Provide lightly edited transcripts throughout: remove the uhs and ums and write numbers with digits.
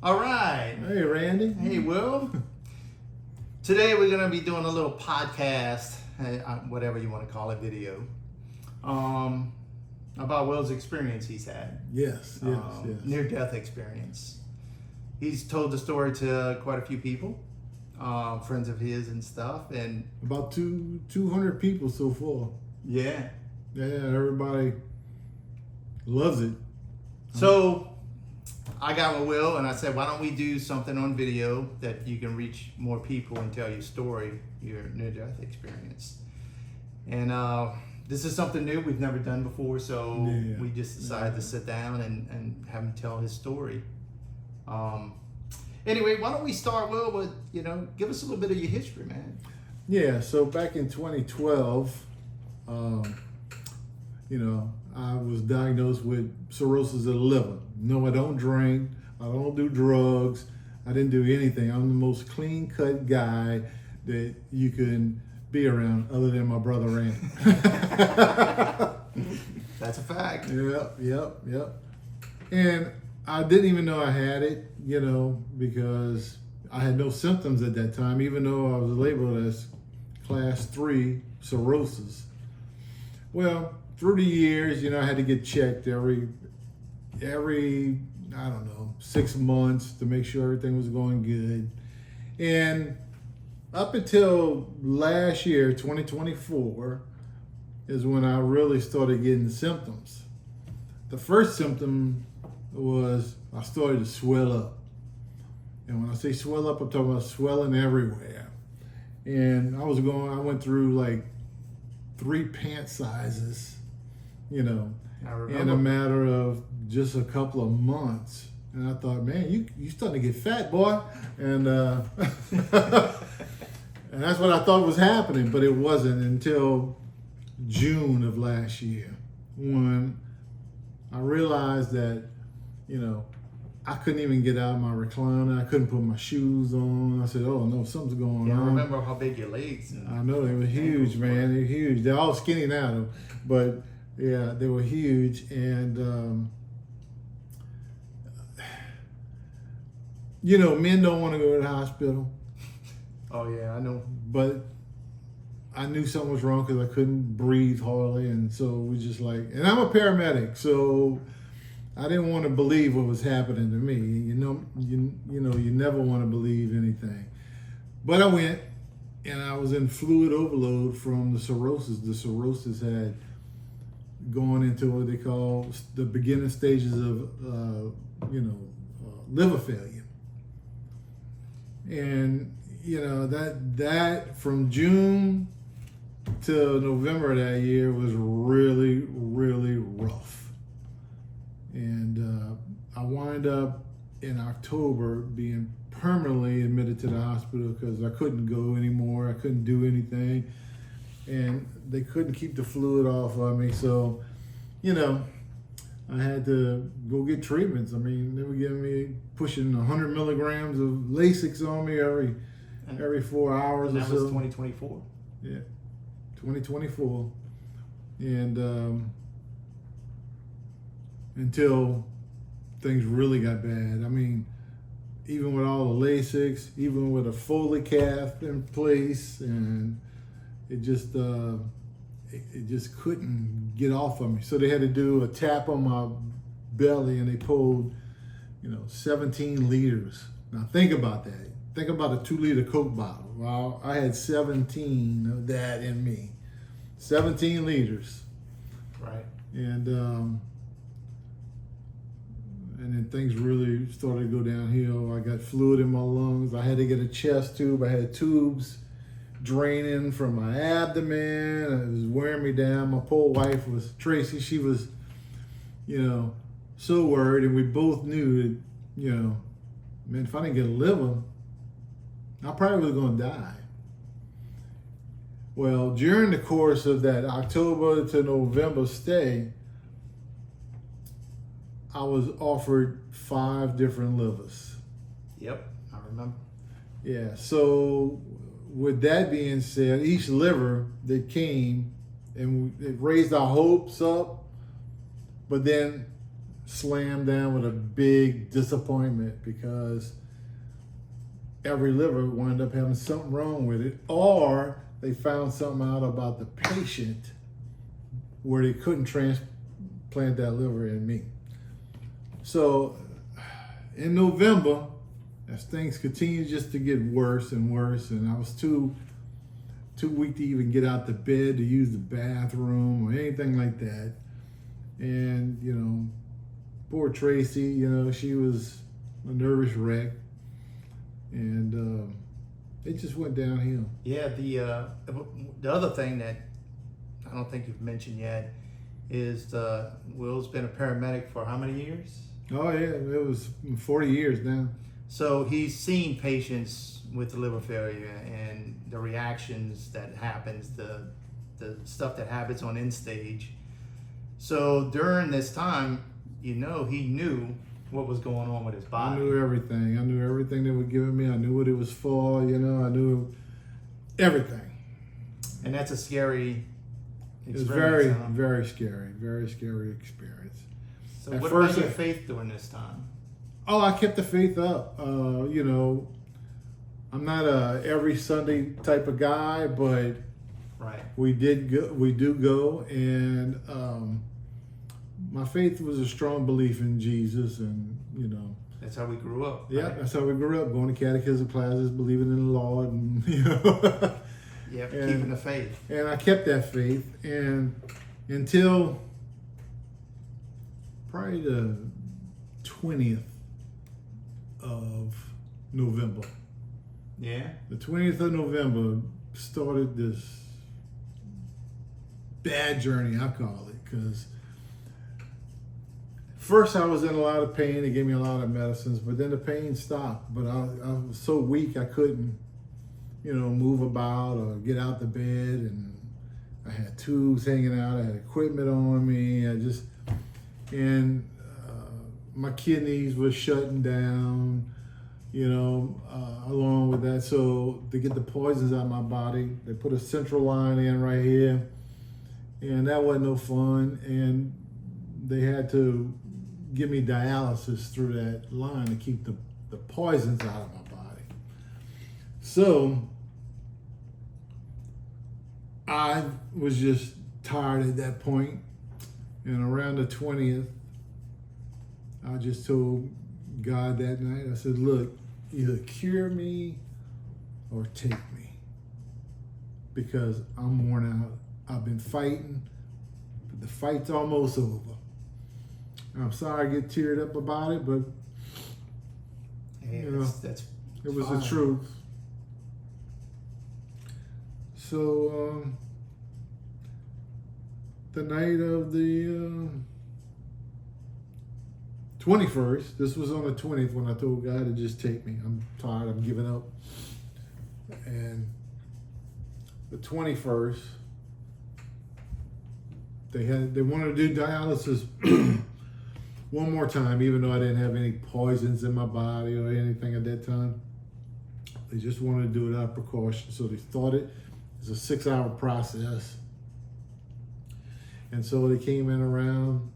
All right. Hey, Randy. Hey, Will. Today we're going to be doing a little podcast, whatever you want to call it, video, about Will's experience he's had. Yes. Near-death experience. He's told the story to quite a few people, friends of his and stuff, and About 200 people so far. yeah. Yeah, everybody loves it. So I got with Will and I said, why don't we do something on video that you can reach more people and tell your story, your near-death experience. And this is something new we've never done before, so we just decided to sit down and have him tell his story. Anyway, why don't we start, Will, with, give us a little bit of your history, man. Yeah, so back in 2012, I was diagnosed with cirrhosis of the liver. No, I don't drink. I don't do drugs. I didn't do anything. I'm the most clean-cut guy that you can be around other than my brother Randy. That's a fact. Yep. And I didn't even know I had it, because I had no symptoms at that time, even though I was labeled as class 3 cirrhosis. Well, through the years, I had to get checked every 6 months to make sure everything was going good. And up until last year, 2024, is when I really started getting symptoms. The first symptom was I started to swell up. And when I say swell up, I'm talking about swelling everywhere. And I went through like 3 pant sizes, in a matter of just a couple of months. And I thought, man, you starting to get fat, boy. And and that's what I thought was happening, but it wasn't until June of last year when I realized that, I couldn't even get out of my recliner. I couldn't put my shoes on. I said, oh no, something's going on. I remember how big your legs are. I know, they were huge, man. They were huge. They're all skinny now, but yeah, they were huge. And, men don't want to go to the hospital. Oh, yeah, I know. But I knew something was wrong because I couldn't breathe hardly. And so we just and I'm a paramedic, so I didn't want to believe what was happening to me. You never want to believe anything. But I went, and I was in fluid overload from the cirrhosis. The cirrhosis had gone into what they call the beginning stages of, liver failure. And, that from June to November of that year was really, really rough. And I wind up in October being permanently admitted to the hospital because I couldn't go anymore. I couldn't do anything. And they couldn't keep the fluid off of me. So, I had to go get treatments. I mean, they were giving me pushing 100 milligrams of Lasix on me every 4 hours or so. That was 2024? Yeah, 2024. And until things really got bad. I mean, even with all the Lasix, even with a Foley cath in place, and it just couldn't get off of me. So they had to do a tap on my belly, and they pulled, 17 liters. Now think about that. Think about a 2-liter Coke bottle. Well, I had 17 of that in me. 17 liters. Right. And then things really started to go downhill. I got fluid in my lungs. I had to get a chest tube. I had tubes draining from my abdomen. It was wearing me down. My poor wife was Tracy. She was, so worried, and we both knew that, man, if I didn't get a liver, I probably was going to die. Well, during the course of that October to November stay, I was offered 5 different livers. Yep, I remember. Yeah, so with that being said, each liver that came, and it raised our hopes up, but then slammed down with a big disappointment because every liver wound up having something wrong with it, or they found something out about the patient where they couldn't transplant that liver in me. So in November, as things continued just to get worse and worse, and I was too weak to even get out the bed to use the bathroom or anything like that. And, you know, poor Tracy, you know, she was a nervous wreck. And it just went downhill. Yeah, the other thing that I don't think you've mentioned yet is Will's been a paramedic for how many years? Oh yeah, it was 40 years now. So he's seen patients with liver failure and the reactions that happens, the stuff that happens on end stage. So during this time, you know, he knew what was going on with his body. I knew everything. I knew everything they were giving me. I knew what it was for. You know, I knew everything. And that's a scary experience. It was very, huh? very scary experience. So At what first about your faith during this time? Oh, I kept the faith up. You know, I'm not a every Sunday type of guy, but Right. we do go, and my faith was a strong belief in Jesus, and you know. That's how we grew up. Yeah, right? that's how we grew up, going to catechism classes, believing in the Lord, and you know. Yep, keeping the faith. And I kept that faith, and until probably the 20th of November. Yeah. The 20th of November started this bad journey, I call it, because first I was in a lot of pain. They gave me a lot of medicines, but then the pain stopped. But I was so weak I couldn't, you know, move about or get out the bed, and I had tubes hanging out. I had equipment on me. My kidneys were shutting down, you know, along with that. So to get the poisons out of my body, they put a central line in right here, and that wasn't no fun. And they had to give me dialysis through that line to keep the poisons out of my body. So I was just tired at that point, and around the 20th, I just told God that night, I said, look, either cure me or take me, because I'm worn out. I've been fighting, but the fight's almost over. I'm sorry I get teared up about it, but Hey, you know, that's it was fine. the truth. So the night of the 21st, this was on the 20th when I told God to just take me. I'm tired, I'm giving up. And the 21st, they wanted to do dialysis one more time, even though I didn't have any poisons in my body or anything at that time. They just wanted to do it out of precaution. So they thought it was a 6-hour process. And so they came in around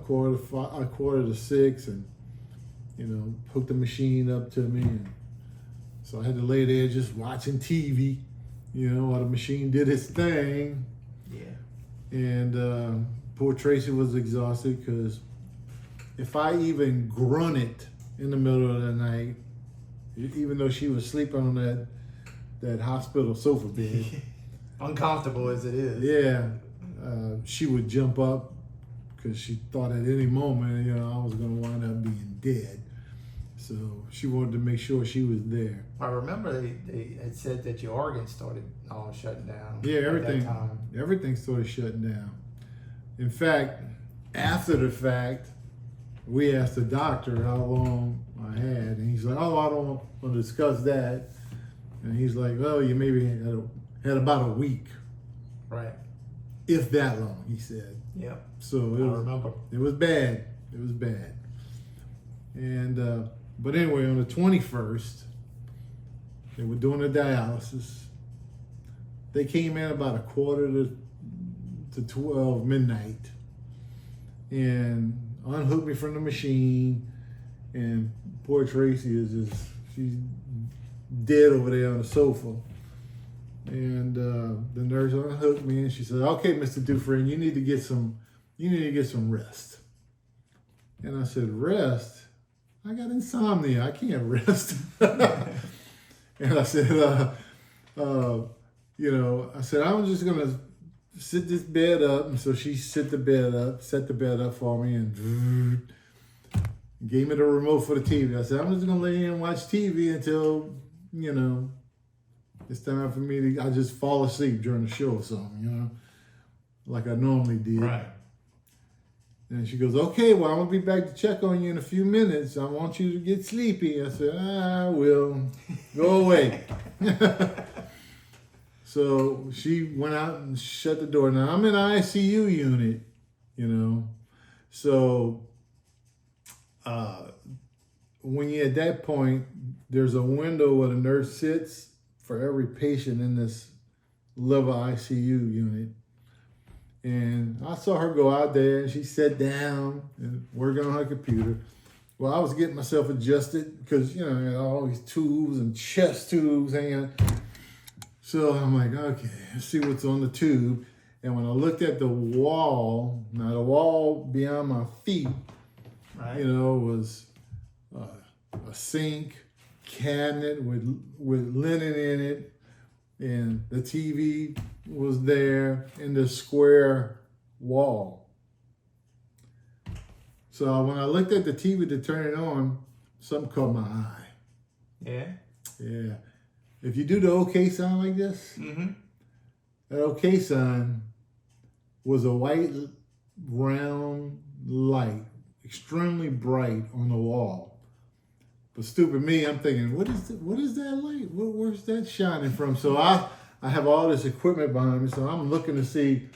quarter to 6, and you know, hooked the machine up to me, and so I had to lay there just watching TV, you know, while the machine did its thing. Yeah. And poor Tracy was exhausted, because if I even grunted in the middle of the night, even though she was sleeping on that hospital sofa bed, Uncomfortable as it is. yeah, she would jump up, because she thought at any moment, you know, I was going to wind up being dead. So she wanted to make sure she was there. I remember they had said that your organs started all shutting down. Yeah, At that time. everything started shutting down. In fact, after the fact, we asked the doctor how long I had, and he's like, "Oh, I don't want to discuss that." And he's like, "Well, you maybe had about a week, Right. if that long," he said. Yep. So I remember. it was bad. It was bad. And but anyway, on the 21st, they were doing the dialysis. They came in about 11:45 midnight, and unhooked me from the machine. And poor Tracy she's dead over there on the sofa. And the nurse unhooked me and she said, "Okay, Mr. Dufrene, you need to get some rest." And I said, "Rest? I got insomnia. I can't rest." And I said, I said, "I'm just gonna sit this bed up." And so she set the bed up for me and gave me the remote for the TV. I said, "I'm just gonna lay here and watch TV until, it's time for me I just fall asleep during the show or something, like I normally did." Right. And she goes, "Okay, well, I'm gonna be back to check on you in a few minutes. I want you to get sleepy." I said, "I will. Go away." So she went out and shut the door. Now I'm in an ICU unit, So when you're at that point, there's a window where the nurse sits for every patient in this level ICU unit. And I saw her go out there and she sat down and working on her computer. Well, I was getting myself adjusted because, I had all these tubes and chest tubes hanging. So I'm like, okay, let's see what's on the tube. And when I looked at the wall, now the wall beyond my feet, right, was a sink, cabinet with linen in it, and the TV was there in the square wall. So when I looked at the TV to turn it on, something caught my eye. Yeah. Yeah. If you do the OK sign like this, that OK sign was a white round light, extremely bright on the wall. But stupid me, I'm thinking, what is that light? Where's that shining from? So I have all this equipment behind me, so I'm looking to see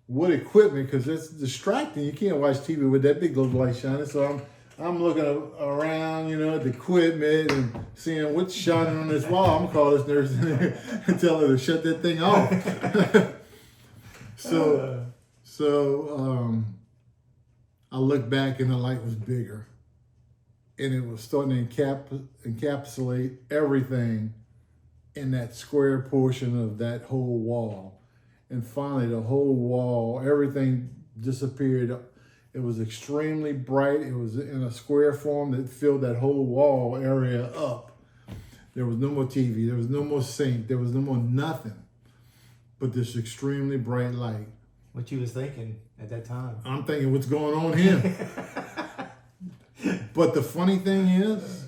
what equipment, because it's distracting. You can't watch TV with that big little light shining. So I'm looking around, at the equipment and seeing what's shining on this wall. I'm gonna call this nurse in there and tell her to shut that thing off. So I looked back and the light was bigger. And it was starting to encapsulate everything in that square portion of that whole wall. And finally, the whole wall, everything disappeared. It was extremely bright. It was in a square form that filled that whole wall area up. There was no more TV. There was no more sink. There was no more nothing but this extremely bright light. What you was thinking at that time? I'm thinking, what's going on here? But the funny thing is,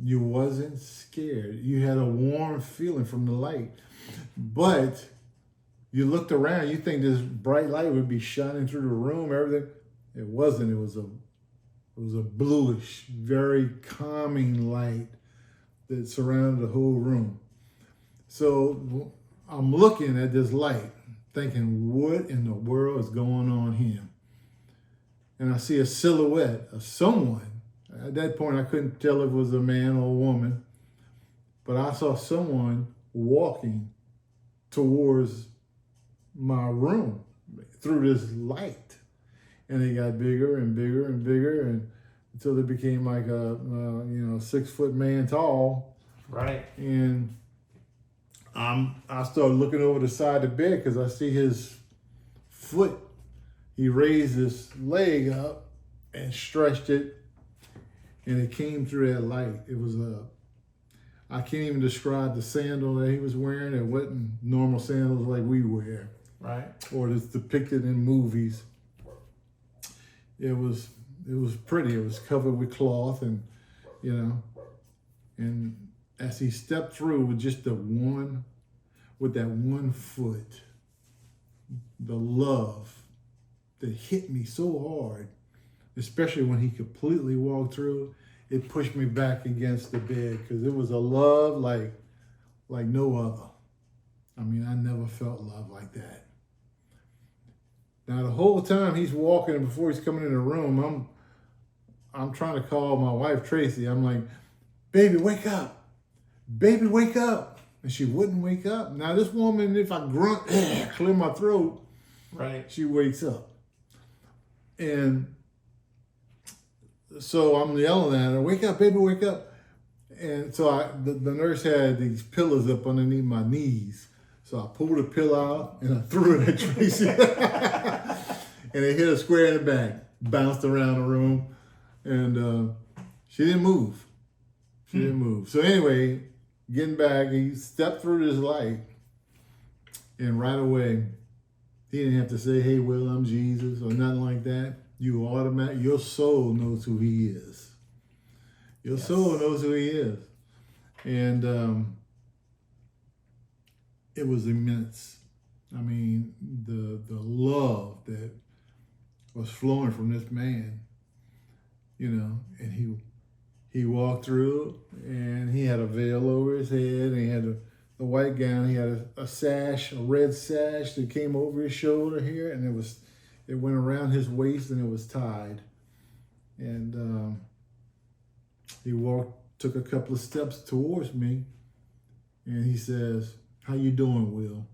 you wasn't scared. You had a warm feeling from the light. But you looked around, you think this bright light would be shining through the room, everything. It wasn't. It was a bluish, very calming light that surrounded the whole room. So I'm looking at this light, thinking, what in the world is going on here? And I see a silhouette of someone. At that point, I couldn't tell if it was a man or a woman, but I saw someone walking towards my room through this light. And it got bigger and bigger and bigger, and until it became like a 6 foot man tall. Right. And I started looking over the side of the bed because I see his foot. He raised his leg up and stretched it, and it came through that light. It was I can't even describe the sandal that he was wearing. It wasn't normal sandals like we wear. Right. Or it's depicted in movies. It was pretty. It was covered with cloth, and and as he stepped through with just that one foot, the love that hit me so hard, especially when he completely walked through, it pushed me back against the bed, because it was a love like no other. I mean, I never felt love like that. Now, the whole time he's walking, and before he's coming in the room, I'm trying to call my wife, Tracy. I'm like, baby, wake up. Baby, wake up. And she wouldn't wake up. Now, this woman, if I grunt, clear my throat, right, she wakes up. And So I'm yelling at her, "Wake up, baby, wake up!" And so the nurse had these pillows up underneath my knees. So I pulled a pillow out and I threw it at Tracy, and it hit her square in the back, bounced around the room, and she didn't move. She didn't move. So anyway, getting back, he stepped through this light, and right away, he didn't have to say, "Hey, Will, I'm Jesus," or nothing like that. Your soul knows who he is. Your soul knows who he is. And it was immense. I mean, the love that was flowing from this man, and he walked through, and he had a veil over his head, and he had a white gown. He had a sash, a red sash that came over his shoulder here, and it went around his waist, and it was tied. And he took a couple of steps towards me, and he says, "How you doing, Will?"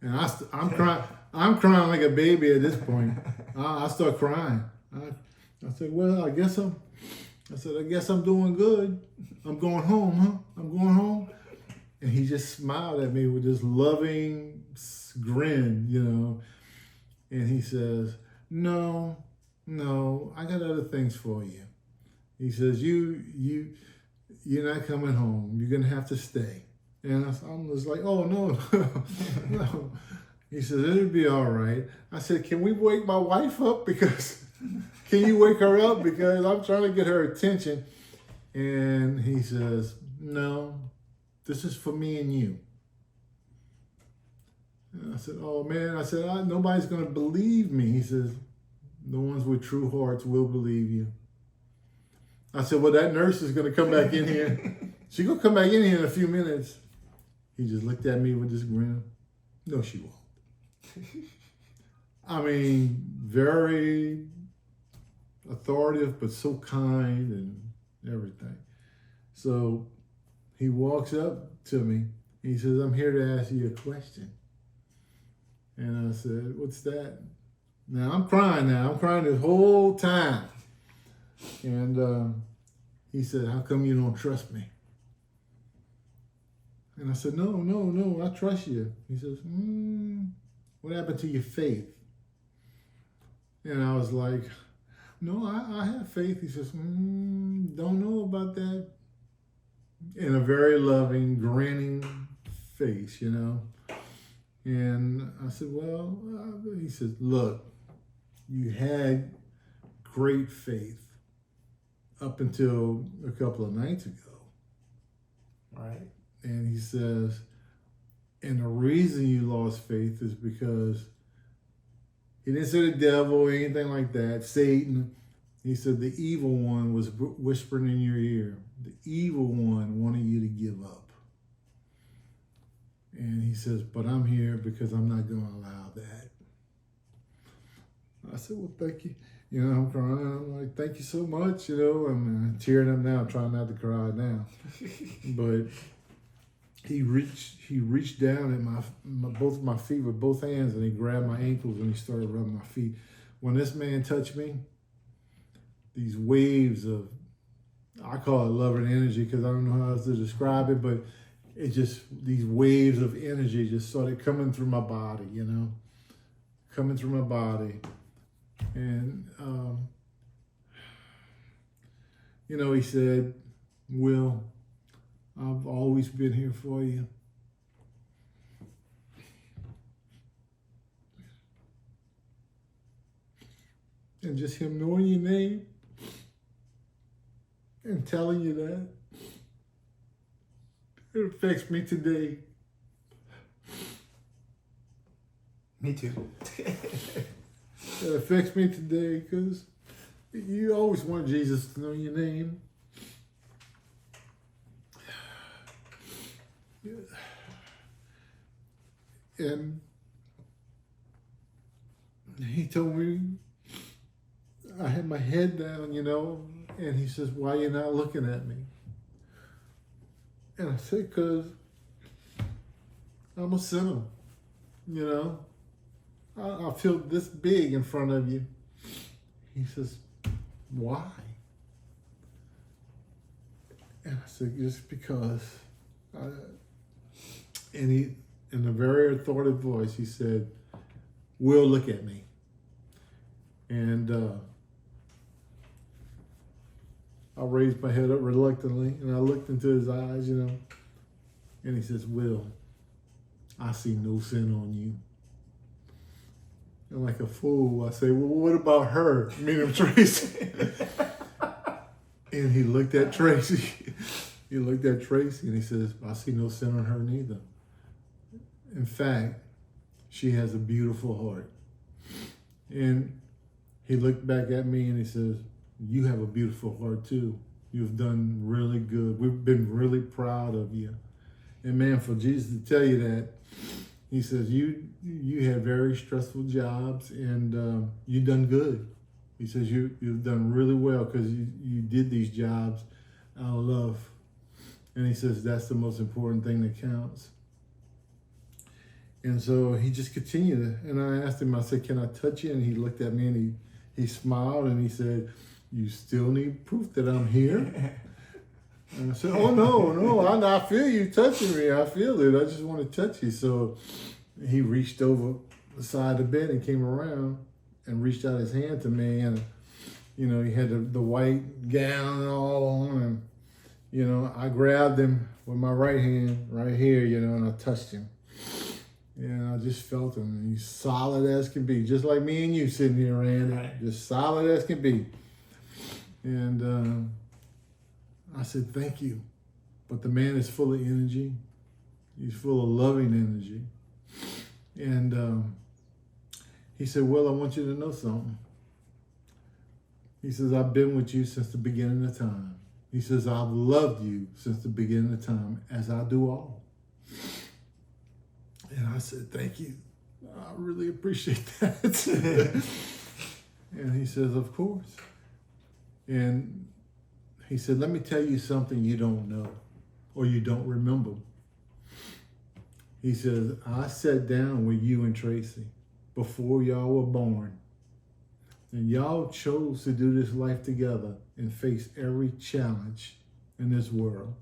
And I'm crying. I'm crying like a baby at this point. I start crying. I said, "Well, I guess I'm doing good. I'm going home, huh? I'm going home." And he just smiled at me with this loving grin, And he says, No, I got other things for you. He says, you're not coming home. You're going to have to stay. And I'm just like, "Oh, no, no." He says, "It'll be all right." I said, "Can we wake my wife up? Can you wake her up? Because I'm trying to get her attention." And he says, "No, this is for me and you." And I said, "Oh, man." I said, "Nobody's going to believe me." He says, "The ones with true hearts will believe you." I said, "Well, that nurse is going to come back in here. She's going to come back in here in a few minutes." He just looked at me with this grin. "No, she won't." I mean, very authoritative, but so kind and everything. So he walks up to me. He says, "I'm here to ask you a question." And I said, "What's that?" Now I'm crying this whole time. And he said, "How come you don't trust me?" And I said, No, I trust you." He says, "What happened to your faith?" And I was like, "No, I have faith." He says, "Don't know about that." In a very loving, grinning face, And I said, "Well," he said, "Look, you had great faith up until a couple of nights ago." Right. And he says, "And the reason you lost faith is because," he didn't say the devil or anything like that, Satan. He said the evil one was whispering in your ear. The evil one wanted you to give up. And he says, "But I'm here because I'm not going to allow that." I said, "Well, thank you." I'm crying. I'm like, "Thank you so much." I'm tearing up now, trying not to cry now. But he reached down at both of my feet with both hands, and he grabbed my ankles and he started rubbing my feet. When this man touched me, these waves of, I call it love and energy because I don't know how else to describe it, but these waves of energy just started coming through my body, coming through my body. And, he said, "Will, I've always been here for you." And just him knowing your name and telling you that, it affects me today. Me too. It affects me today because you always want Jesus to know your name. And he told me, I had my head down, and he says, "Why are you not looking at me?" And I said, "Because I'm a sinner, I feel this big in front of you." He says, why? And I said, just because. And he, in a very authoritative voice, he said, Will, look at me. And I raised my head up reluctantly, and I looked into his eyes, you know, and he says, Will, I see no sin on you. And like a fool, I say, well, what about her? Meaning Tracy. And he looked at Tracy. He looked at Tracy and he says, I see no sin on her neither. In fact, she has a beautiful heart. And he looked back at me and he says, you have a beautiful heart too. You've done really good. We've been really proud of you. And man, for Jesus to tell you that, he says, you had very stressful jobs and you done good. He says, you've done really well because you did these jobs out of love. And he says, that's the most important thing that counts. And so he just continued. And I asked him, I said, can I touch you? And he looked at me and he smiled and he said, you still need proof that I'm here? And I said, oh, no, I feel you touching me. I feel it. I just want to touch you. So he reached over the side of the bed and came around and reached out his hand to me. And, you know, he had the white gown and all on. And, you know, I grabbed him with my right hand right here, you know, and I touched him. And I just felt him. And he's solid as can be, just like me and you sitting here, Randy. Right. Just solid as can be. And I said, thank you. But the man is full of energy. He's full of loving energy. And he said, well, I want you to know something. He says, I've been with you since the beginning of time. He says, I've loved you since the beginning of time, as I do all. And I said, thank you. I really appreciate that. And he says, of course. And he said, let me tell you something you don't know or you don't remember. He says, I sat down with you and Tracy before y'all were born. And y'all chose to do this life together and face every challenge in this world.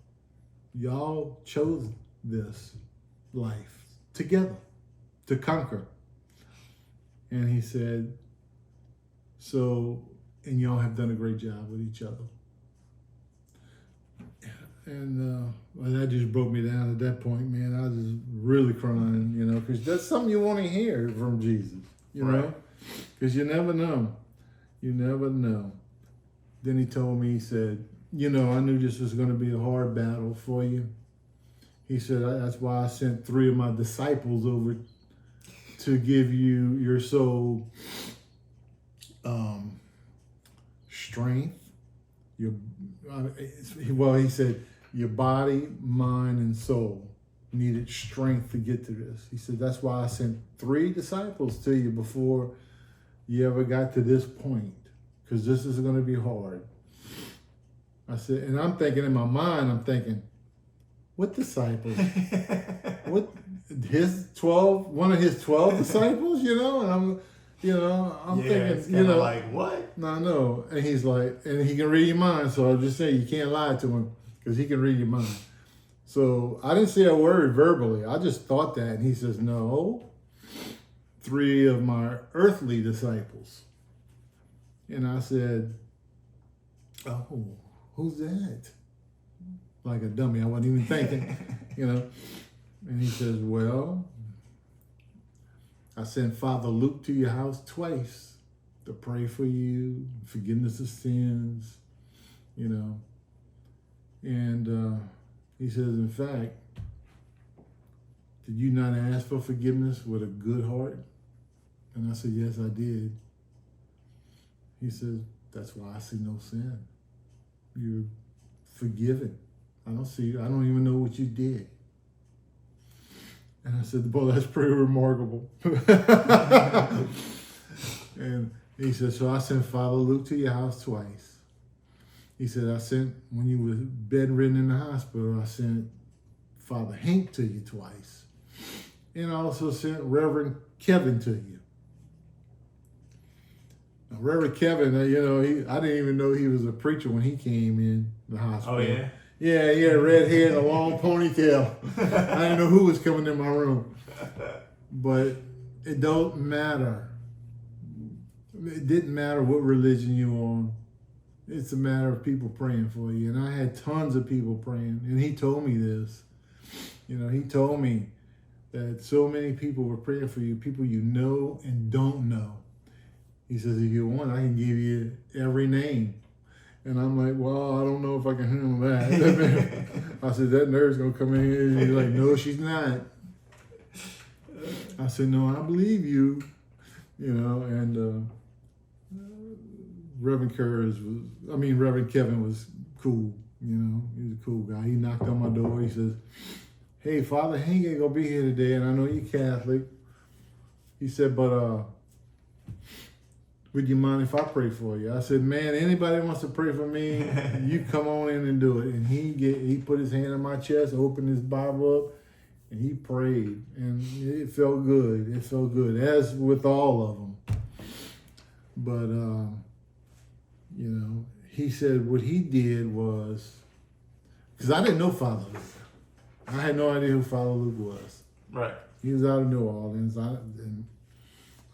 Y'all chose this life together to conquer. And he said, so, and y'all have done a great job with each other. And well, that just broke me down at that point, man. I was just really crying, you know, because that's something you want to hear from Jesus, you know, because you never know. You never know. Then he told me, he said, you know, I knew this was going to be a hard battle for you. He said, that's why I sent 3 of my disciples over to give you your soul strength. He said, your body, mind, and soul needed strength to get to this. He said, that's why I sent 3 disciples to you before you ever got to this point, because this is going to be hard. I said, and I'm thinking in my mind, I'm thinking, what disciples? What, his 12, one of his 12 disciples, you know? And I'm thinking, you know, like, what? No, no. And he's like, and he can read your mind. So I'll just say, you can't lie to him because he can read your mind. So I didn't say a word verbally. I just thought that. And he says, no, 3 of my earthly disciples. And I said, oh, who's that? Like a dummy. I wasn't even thinking, you know. And he says, well, I sent Father Luke to your house twice to pray for you, forgiveness of sins, you know. And he says, in fact, did you not ask for forgiveness with a good heart? And I said, yes, I did. He says, that's why I see no sin. You're forgiven. I don't even know what you did. And I said, boy, that's pretty remarkable. And he said, so I sent Father Luke to your house twice. He said, I sent, when you were bedridden in the hospital, I sent Father Hank to you twice. And I also sent Reverend Kevin to you. Reverend Kevin, I didn't even know he was a preacher when he came in the hospital. Oh, yeah? Yeah, he had a red hair and a long ponytail. I didn't know who was coming in my room. But it don't matter. It didn't matter what religion you're on. It's a matter of people praying for you. And I had tons of people praying. And he told me this. He told me that so many people were praying for you, people you know and don't know. He says, if you want, I can give you every name. And I'm like, well, I don't know if I can handle that. I said, that nerd's going to come in here. And he's like, no, she's not. I said, no, I believe you. And Reverend Kevin was cool. He was a cool guy. He knocked on my door. He says, hey, Father Hank ain't going to be here today, and I know you're Catholic. He said, but would you mind if I pray for you? I said, man, anybody wants to pray for me, you come on in and do it. And he put his hand on my chest, opened his Bible up, and he prayed. And it felt good. It felt good, as with all of them. But, he said what he did was, because I didn't know Father Luke. I had no idea who Father Luke was. Right. He was out of New Orleans, and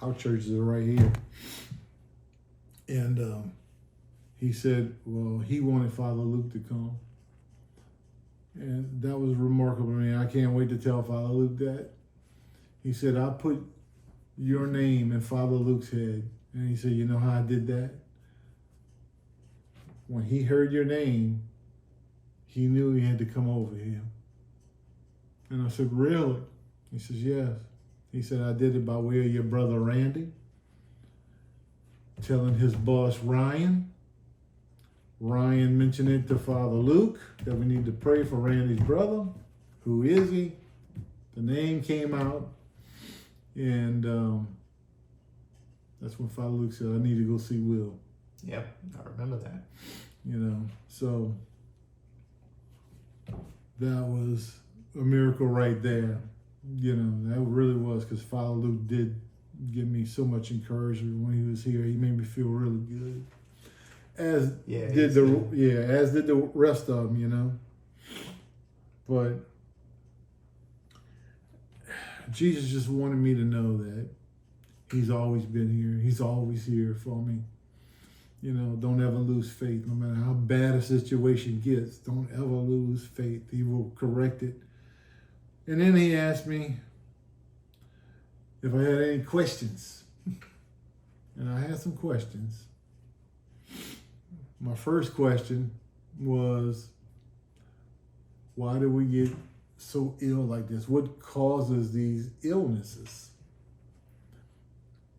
our churches are right here. And he said, well, he wanted Father Luke to come. And that was remarkable to me. I can't wait to tell Father Luke that. He said, I put your name in Father Luke's head. And he said, you know how I did that? When he heard your name, he knew he had to come over here. And I said, really? He says, yes. He said, I did it by way of your brother Randy, telling his boss Ryan. Ryan mentioned it to Father Luke, that we need to pray for Randy's brother. Who is he? The name came out. And that's when Father Luke said, I need to go see Will. Yep, I remember that. So that was a miracle right there. That really was, because Father Luke did give me so much encouragement when he was here. He made me feel really good. As did the rest of them, But Jesus just wanted me to know that he's always been here. He's always here for me. Don't ever lose faith. No matter how bad a situation gets, don't ever lose faith. He will correct it. And then he asked me if I had any questions. And I had some questions. My first question was, why do we get so ill like this? What causes these illnesses?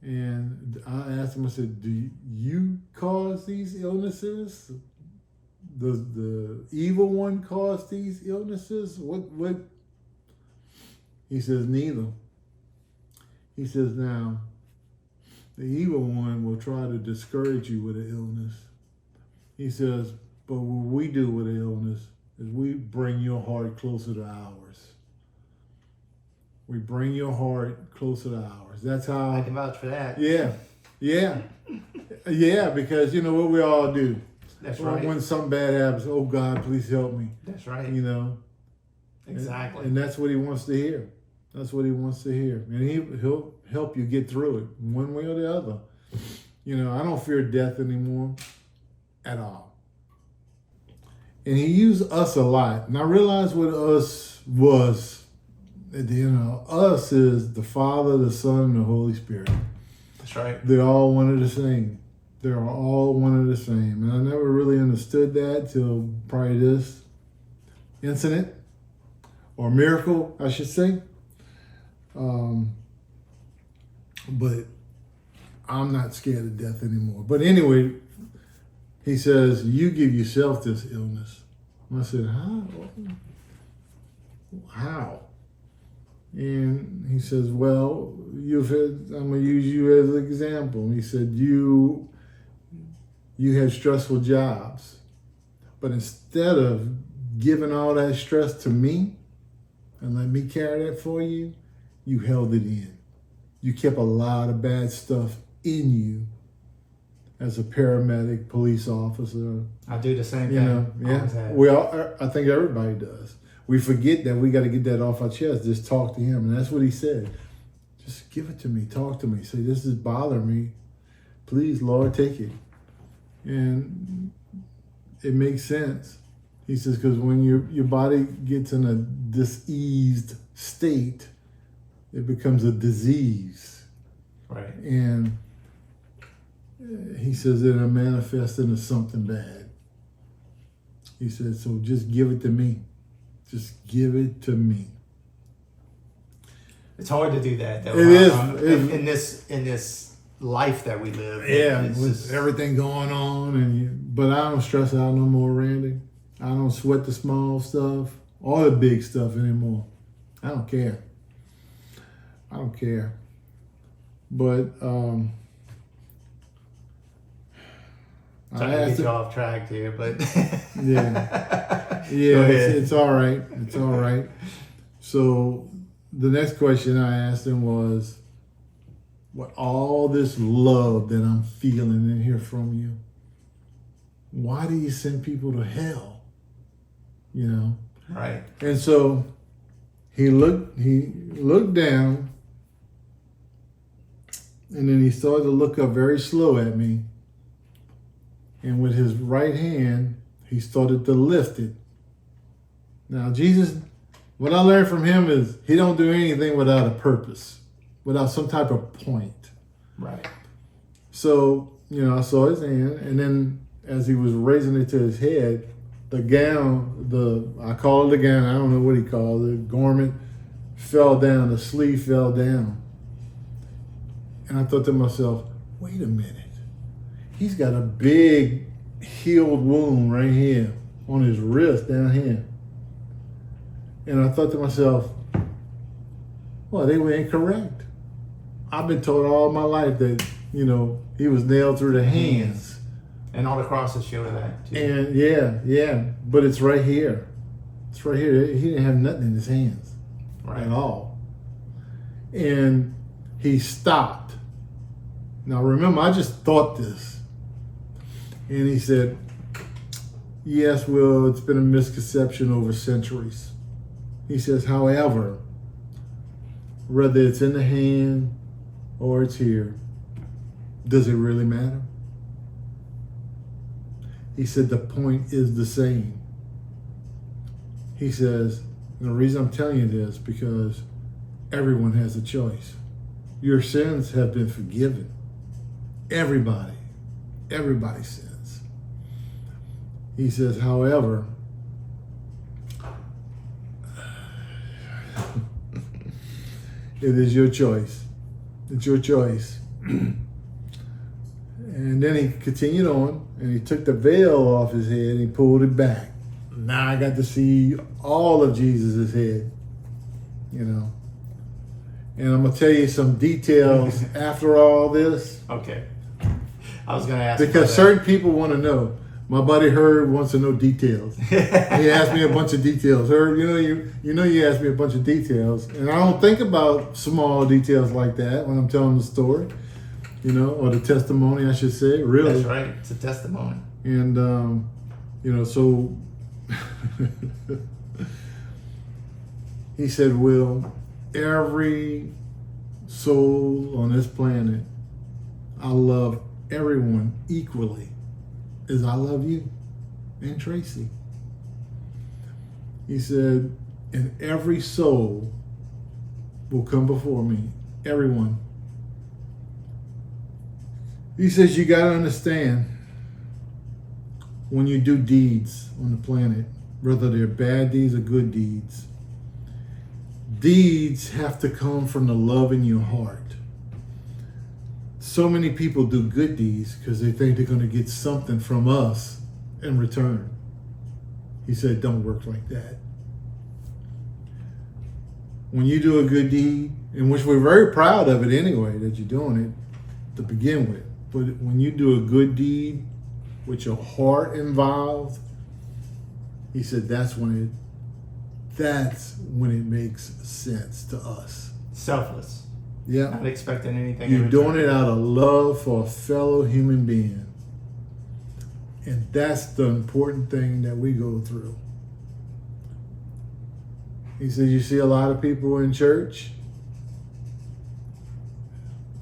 And I asked him, I said, do you cause these illnesses? Does the evil one cause these illnesses? What? He says, neither. He says, now, the evil one will try to discourage you with an illness. He says, but what we do with an illness is we bring your heart closer to ours. We bring your heart closer to ours. That's how... I can vouch for that. Yeah. Yeah, because you know what we all do. That's right. When something bad happens, oh God, please help me. That's right. Exactly. And that's what he wants to hear. That's what he wants to hear. And he'll help you get through it one way or the other. I don't fear death anymore at all. And he used us a lot. And I realized what us was. Us is the Father, the Son, and the Holy Spirit. That's right. They're all one and the same. They're all one and the same. And I never really understood that till probably this incident, or miracle, I should say. But I'm not scared of death anymore. But anyway, he says, you give yourself this illness. And I said, how? And he says, well, I'm going to use you as an example. And he said, you have stressful jobs. But instead of giving all that stress to me and let me carry that for you, you held it in. You kept a lot of bad stuff in you. as a paramedic, police officer. I do the same You thing. know, Always yeah. have. We all, I think everybody does. We forget that we got to get that off our chest. Just talk to him. And that's what he said. Just give it to me. Talk to me. Say, this is bothering me. Please, Lord, take it. And it makes sense. He says, because when your body gets in a diseased state, it becomes a disease. Right. And he says it'll manifest into something bad. He said, so just give it to me. Just give it to me. It's hard to do that, though. It is. In this life that we live. Yeah, It's with just- everything going on, but I don't stress out no more, Randy. I don't sweat the small stuff or the big stuff anymore. I don't care. I don't care. But Trying to get you off track here, but yeah, Go yeah, ahead. it's all right. It's all right. So the next question I asked him was, what all this love that I'm feeling in here from you, why do you send people to hell? You know? right. And so he looked down, and then he started to look up very slow at me. And with his right hand, he started to lift it. Now, Jesus, what I learned from him is he don't do anything without a purpose, without some type of point. Right. So, I saw his hand, and then as he was raising it to his head, the gown, I call it the gown, I don't know what he called it, garment fell down, the sleeve fell down. And I thought to myself, wait a minute. He's got a big healed wound right here on his wrist down here. And I thought to myself, well, they were incorrect. I've been told all my life that, he was nailed through the hands. And all the crosses show that too. And yeah, but it's right here. It's right here. He didn't have nothing in his hands at all. And he stopped. Now remember, I just thought this. And he said, yes, Will, it's been a misconception over centuries. He says, however, whether it's in the hand or it's here, does it really matter? He said, the point is the same. He says, and the reason I'm telling you this, because everyone has a choice. Your sins have been forgiven. Everybody sins. He says, however, it is your choice. It's your choice. And then he continued on, and he took the veil off his head and he pulled it back. Now I got to see all of Jesus' head, And I'm going to tell you some details after all this. Okay. I was going to ask Because certain people want to know. My buddy Herb wants to know details. He asked me a bunch of details. Herb, you asked me a bunch of details, and I don't think about small details like that when I'm telling the story, or the testimony, I should say. Really, That's right. It's a testimony. and so he said, "Will, every soul on this planet, I love everyone equally as I love you and Tracy." He said, and every soul will come before me. Everyone. He says, you got to understand, when you do deeds on the planet, whether they're bad deeds or good deeds, deeds have to come from the love in your heart. So many people do good deeds because they think they're going to get something from us in return. He said, don't work like that. When you do a good deed, in which we're very proud of it anyway, that you're doing it to begin with, but when you do a good deed with your heart involved, he said, that's when it makes sense to us. Selfless. Yeah. Not expecting anything. You're in doing return. it out of love for a fellow human being. And that's the important thing that we go through. He said, you see a lot of people in church,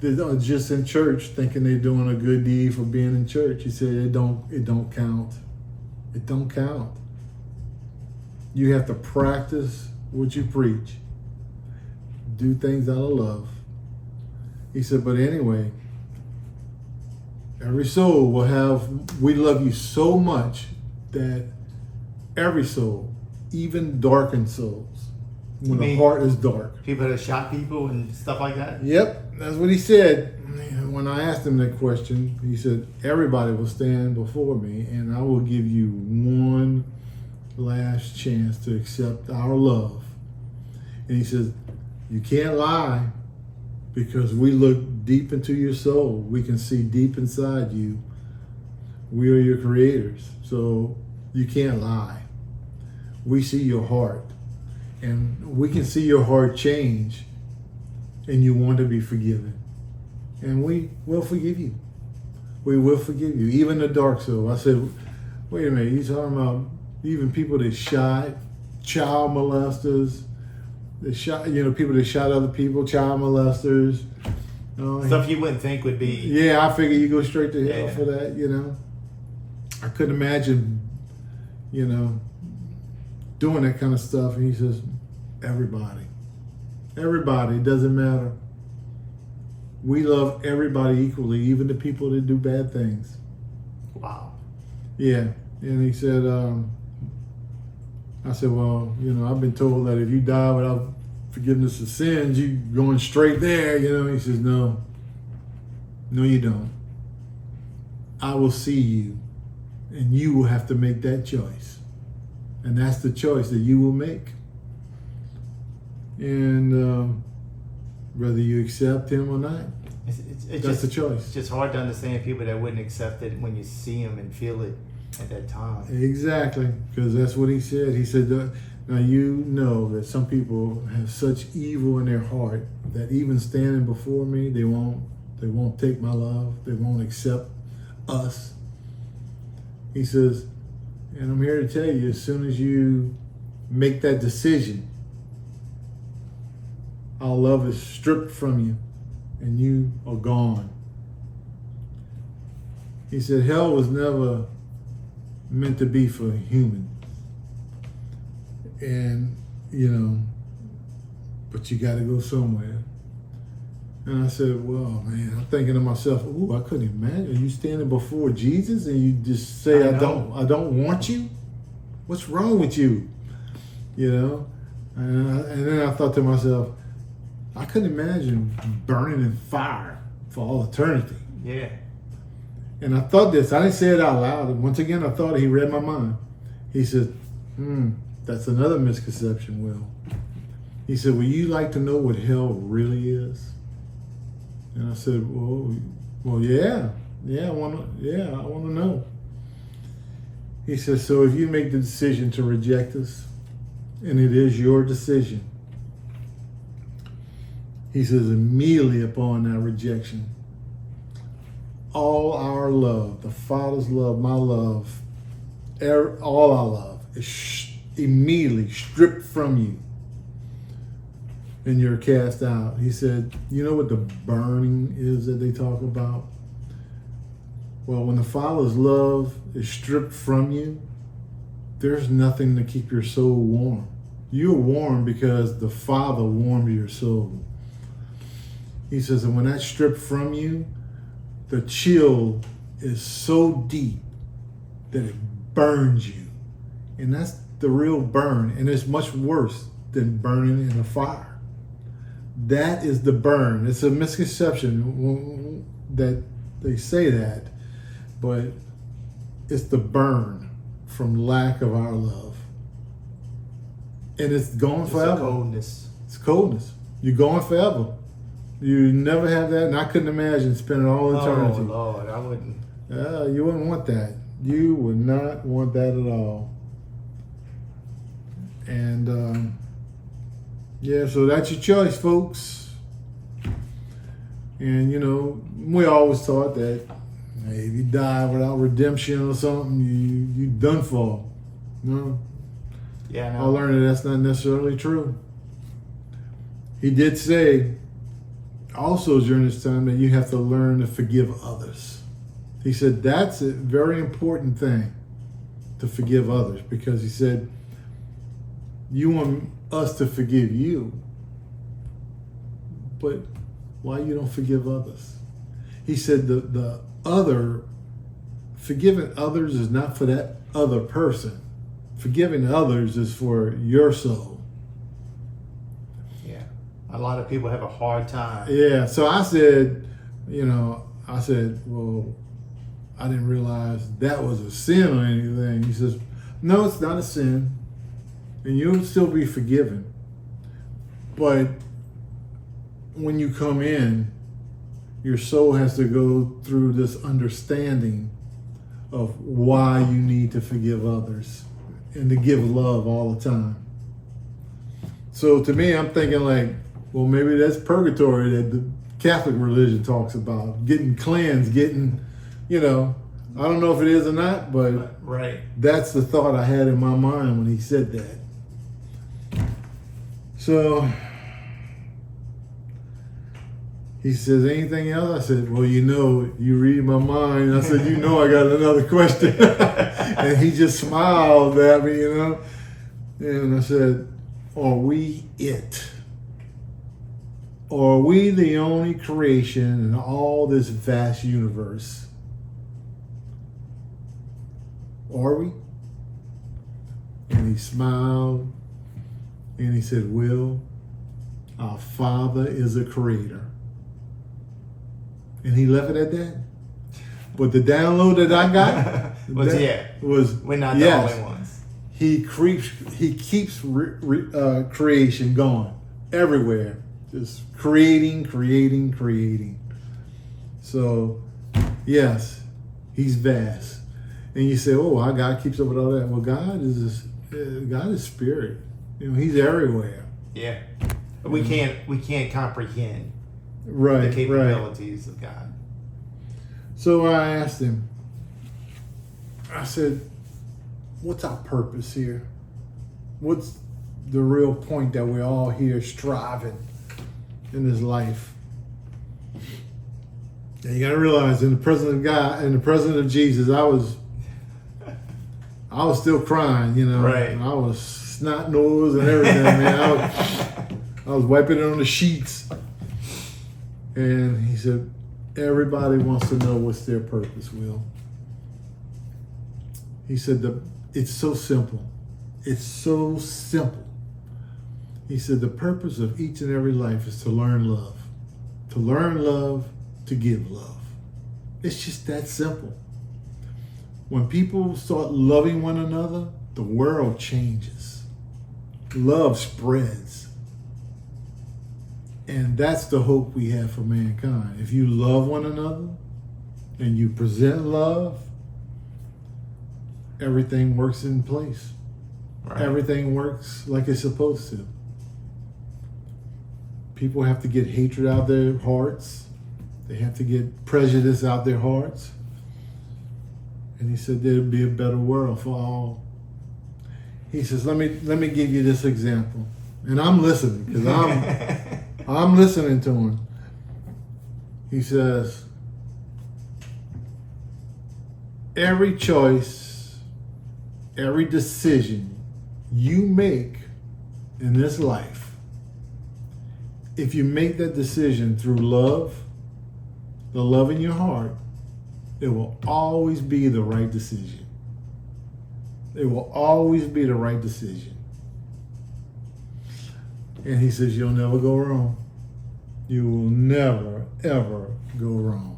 they're just in church thinking they're doing a good deed for being in church. He said, it don't count. It don't count. You have to practice what you preach. Do things out of love. He said, but anyway, every soul will have, we love you so much that every soul, even darkened souls, when the heart is dark. People that shot people and stuff like that? Yep, that's what he said. When I asked him that question, he said, everybody will stand before me and I will give you one last chance to accept our love. And he says, you can't lie because we look deep into your soul. We can see deep inside you. We are your creators. So you can't lie. We see your heart. And we can see your heart change and you want to be forgiven. And we will forgive you. We will forgive you. Even the dark soul. I said, wait a minute, you talking about even people that shot, child molesters, that shot, people that shot other people, child molesters. Stuff you wouldn't think would be. Yeah, I figure you go straight to hell for that, I couldn't imagine, doing that kind of stuff. And he says, everybody, it doesn't matter. We love everybody equally, even the people that do bad things. Wow. Yeah. And he said, I said, well, I've been told that if you die without forgiveness of sins, you going straight there, He says, no, you don't. I will see you and you will have to make that choice. And that's the choice that you will make. And whether you accept him or not, that's the choice. It's just hard to understand people that wouldn't accept it when you see them and feel it at that time. Exactly, because that's what he said. He said, now you know that some people have such evil in their heart that even standing before me, they won't take my love. They won't accept us. He says, and I'm here to tell you, as soon as you make that decision, our love is stripped from you and you are gone. He said, hell was never meant to be for humans. And, but you got to go somewhere. And I said, well, man, I'm thinking to myself, ooh, I couldn't imagine you standing before Jesus and you just say, I don't want you. What's wrong with you? And then I thought to myself, I couldn't imagine burning in fire for all eternity. Yeah. And I thought this, I didn't say it out loud. And once again, I thought he read my mind. He said, that's another misconception, Will. He said, would you like to know what hell really is? And I said, well, yeah, I want to know. He said, so if you make the decision to reject us, and it is your decision, he says, immediately upon that rejection, all our love, the Father's love, my love, all our love is immediately stripped from you. And you're cast out. He said, you know what the burning is that they talk about? Well, when the Father's love is stripped from you, there's nothing to keep your soul warm. You're warm because the Father warmed your soul. He says, and when that's stripped from you, the chill is so deep that it burns you. And that's the real burn. And it's much worse than burning in a fire. That is the burn. It's a misconception that they say that, but it's the burn from lack of our love. And it's gone forever. It's coldness. It's coldness. You're gone forever. You never have that, and I couldn't imagine spending all eternity. Oh, Lord, I wouldn't. You wouldn't want that. You would not want that at all. And so that's your choice, folks. And we always thought that Hey, if you die without redemption or something, you done for. No, Yeah, I no. learned that that's not necessarily true. He did say also during this time that you have to learn to forgive others. He said that's a very important thing, to forgive others, because he said you want us to forgive you, but why you don't forgive others? He said the other, forgiving others is not for that other person. Forgiving others is for your soul. Yeah. A lot of people have a hard time. Yeah, so I said, well, I didn't realize that was a sin or anything. He says, no, it's not a sin, and you'll still be forgiven. But when you come in, your soul has to go through this understanding of why you need to forgive others and to give love all the time. So to me, I'm thinking like, well, maybe that's purgatory that the Catholic religion talks about, getting cleansed, getting, I don't know if it is or not, but right. That's the thought I had in my mind when he said that. So he says, anything else? I said, well, you read my mind. I said, I got another question. And he just smiled at me, And I said, are we it? Or are we the only creation in all this vast universe? Are we? And he smiled and he said, Will, our Father is a creator. And he left it at that. But the download that I got was we're not the only ones. He keeps creation going everywhere, just creating. So, yes, he's vast. And you say, "Oh, our God keeps up with all that." Well, God is spirit. He's everywhere. Yeah, we can't comprehend the capabilities of God. So I asked him. I said, what's our purpose here? What's the real point that we're all here striving in this life? And you got to realize, in the presence of God, in the presence of Jesus, I was still crying, Right. I was snot nose and everything, man. I was wiping it on the sheets. And he said, everybody wants to know what's their purpose, Will. He said, it's so simple. It's so simple. He said, the purpose of each and every life is to learn love. To learn love, to give love. It's just that simple. When people start loving one another, the world changes. Love spreads. And that's the hope we have for mankind. If you love one another and you present love, everything works in place. Right. Everything works like it's supposed to. People have to get hatred out their hearts. They have to get prejudice out their hearts. And he said there'd be a better world for all. He says, let me give you this example. And I'm listening, because I'm listening to him. He says, every choice, every decision you make in this life, if you make that decision through love, the love in your heart, it will always be the right decision. It will always be the right decision. And he says, you'll never go wrong. You will never, ever go wrong.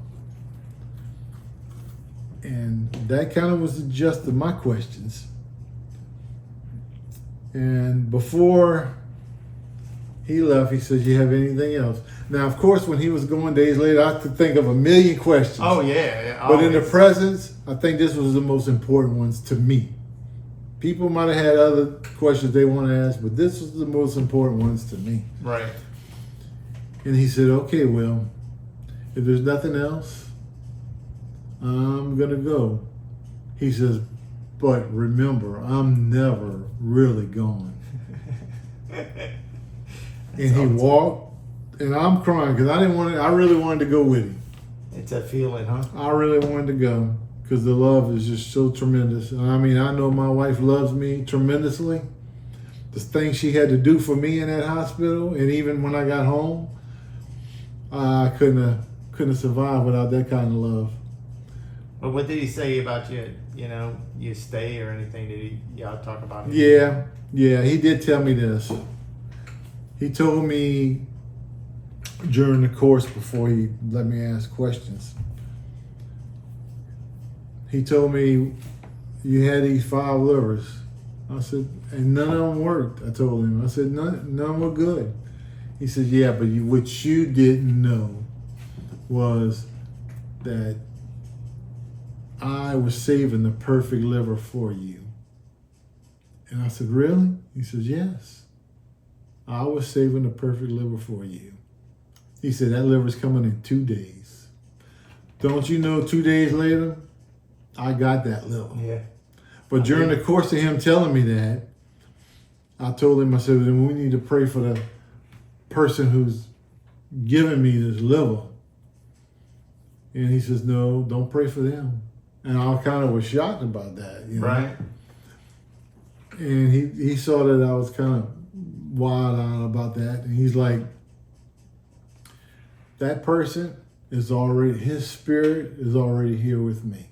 And that kind of was the gist of my questions. And before he left, he says, you have anything else? Now, of course, when he was going days later, I could think of a million questions. Oh, yeah. But in the presence, I think this was the most important ones to me. People might have had other questions they want to ask, but this was the most important ones to me. Right. And he said, okay, well, if there's nothing else, I'm going to go. He says, but remember, I'm never really gone. And he walked, and I'm crying because I really wanted to go with him. It's a feeling, huh? I really wanted to go because the love is just so tremendous. And I mean, I know my wife loves me tremendously. The things she had to do for me in that hospital, and even when I got home, I couldn't have survived without that kind of love. But what did he say about you? You know, you stay or anything? Did y'all talk about it? Yeah, he did tell me this. He told me during the course before he let me ask questions. He told me, you had these 5 livers. I said, and none of them worked. I told him. I said, none were good. He said, yeah, but what you didn't know was that I was saving the perfect liver for you. And I said, really? He says, yes. I was saving the perfect liver for you. He said, that liver's coming in 2 days. Don't you know 2 days later, I got that liver. Yeah. But during the course of him telling me that, I told him, I said, then we need to pray for the person who's giving me this liver. And he says, no, don't pray for them. And I kind of was shocked about that. You know? Right. And he saw that I was kind of wild-eyed about that. And he's like, that person is already, his spirit is already here with me.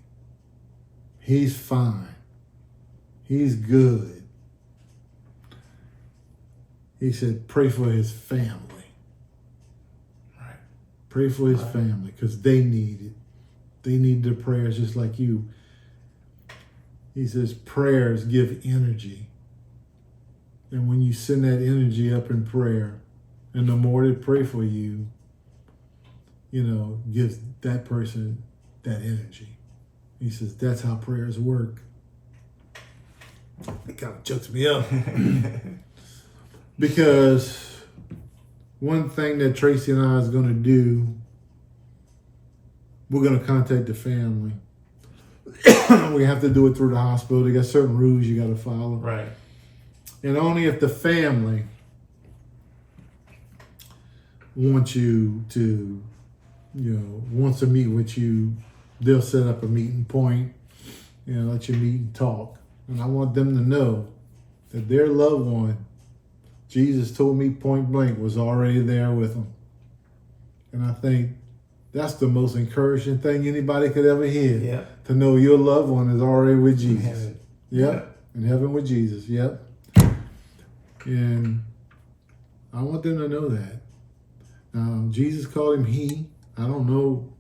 He's fine. He's good. He said, pray for his family. Right. Pray for his family because they need it. They need their prayers just like you. He says, prayers give energy. And when you send that energy up in prayer, and the more they pray for you, you know, gives that person that energy. He says, that's how prayers work. It kind of chokes me up. Because one thing that Tracy and I is going to do, we're going to contact the family. We have to do it through the hospital. They got certain rules you got to follow. Right. And only if the family wants you to, wants to meet with you, they'll set up a meeting point, let you meet and talk. And I want them to know that their loved one, Jesus told me point blank, was already there with them. And I think that's the most encouraging thing anybody could ever hear. Yeah. To know your loved one is already with Jesus. In heaven. Yep. In heaven with Jesus. Yep. And I want them to know that. Jesus called him he. I don't know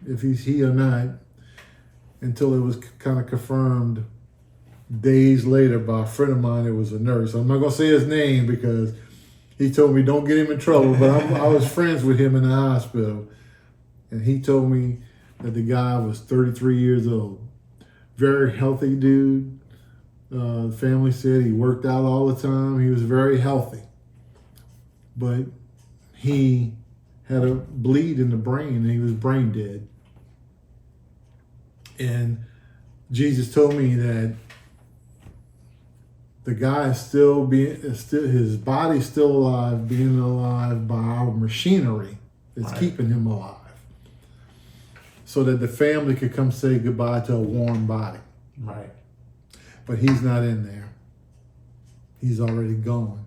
if he's he or not until it was kind of confirmed days later by a friend of mine that was a nurse. I'm not going to say his name because he told me don't get him in trouble, but I was friends with him in the hospital. And he told me that the guy was 33 years old. Very healthy dude. The family said he worked out all the time. He was very healthy. But he had a bleed in the brain and he was brain dead. And Jesus told me that the guy is still his body's still alive, being alive by our machinery that's keeping him alive. So that the family could come say goodbye to a warm body. Right. But he's not in there. He's already gone.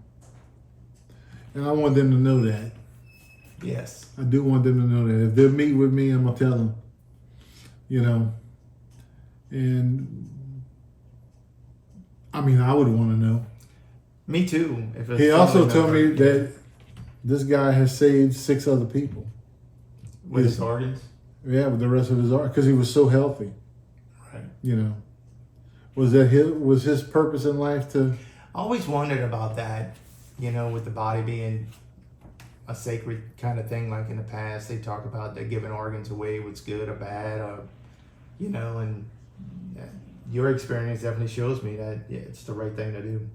And I want them to know that. Yes. I do want them to know that. If they'll meet with me, I'm going to tell them. And I mean, I would want to know. Me too. He also told me that this guy has saved 6 other people. With his organs? Yeah, with the rest of his organs. Because he was so healthy. Right. Was his purpose in life to... I always wondered about that, with the body being a sacred kind of thing. Like in the past, they talk about they're giving organs away, what's good or bad, or, and your experience definitely shows me that it's the right thing to do.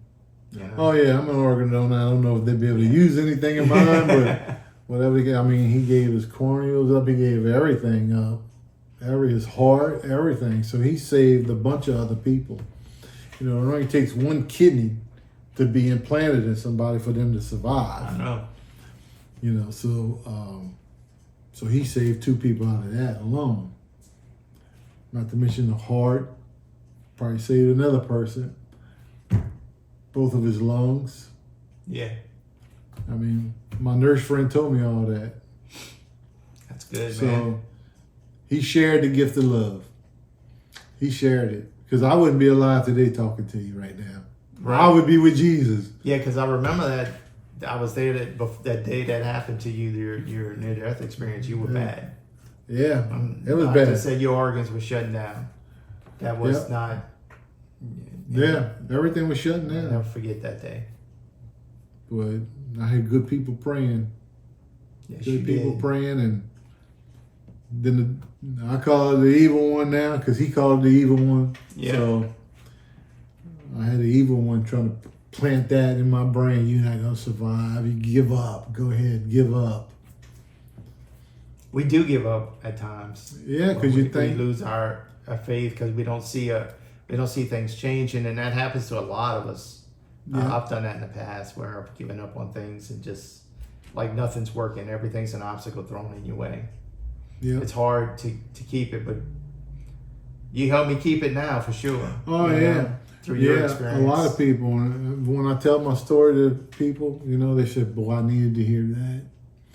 Oh, yeah, I'm an organ donor. I don't know if they'd be able to use anything of mine, but whatever. He gave his corneals up. He gave everything up. his heart, everything. So he saved a bunch of other people. You know, it only takes one kidney to be implanted in somebody for them to survive. I know. You know, so he saved 2 people out of that alone. Not to mention the heart, probably saved another person. Both of his lungs. Yeah. I mean, my nurse friend told me all that. That's good, So man. he shared the gift of love. He shared it. Because I wouldn't be alive today talking to you right now. Right. I would be with Jesus. Yeah, because I remember that I was there that day that happened to you, your near-death experience. You were bad. Yeah, it was Doctor bad. said your organs were shutting down. That was not. Yeah, everything was shutting I'll down. never forget that day. But I had good people praying. Yes, you Good people did. praying, and then I call it the evil one now because he called it the evil one. Yeah. So I had the evil one trying to plant that in my brain. You're not gonna survive. You give up. Go ahead, give up. We do give up at times. Yeah, because we, you think we lose our faith because we don't see things changing, and that happens to a lot of us. Yeah. I've done that in the past where I've given up on things and just like nothing's working. Everything's an obstacle thrown in your way. Yeah. It's hard to keep it, but you help me keep it now for sure. Oh You yeah. know, through your A experience. lot of people, when I tell my story to people, you know, they said, "Boy, I needed to hear that."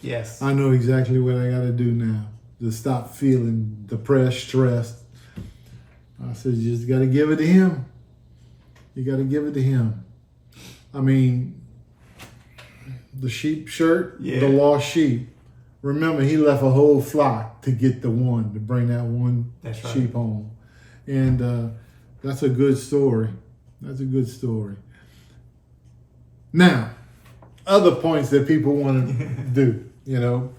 Yes. I know exactly what I got to do now to stop feeling depressed, stressed. I said, you just got to give it to him. You got to give it to him. I mean, the sheep shirt, Yeah. the lost sheep. Remember, he left a whole flock to get the one, to bring that one That's right. sheep home. And that's a good story. That's a good story. Now, other points that people want to do, you know.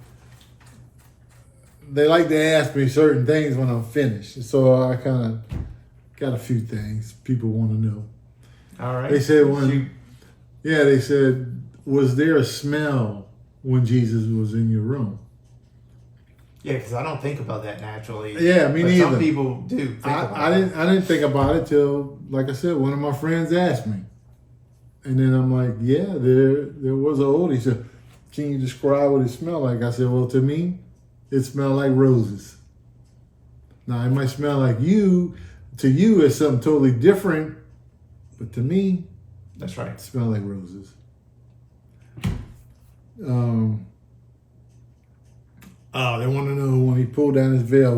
They like to ask me certain things when I'm finished. So I kind of got a few things people want to know. All right. They said Shoot. they said, was there a smell when Jesus was in your room? Yeah, because I don't think about that naturally. Yeah, me but neither. Some people do think about I didn't think about it till, like I said, one of my friends asked me. And then I'm like, yeah, there was an old. He said, can you describe what it smelled like? I said, well, to me, it smelled like roses. Now, it might smell like you. To you, it's something totally different. But to me, That's right. it smelled like roses. They want to know when he pulled down his veil,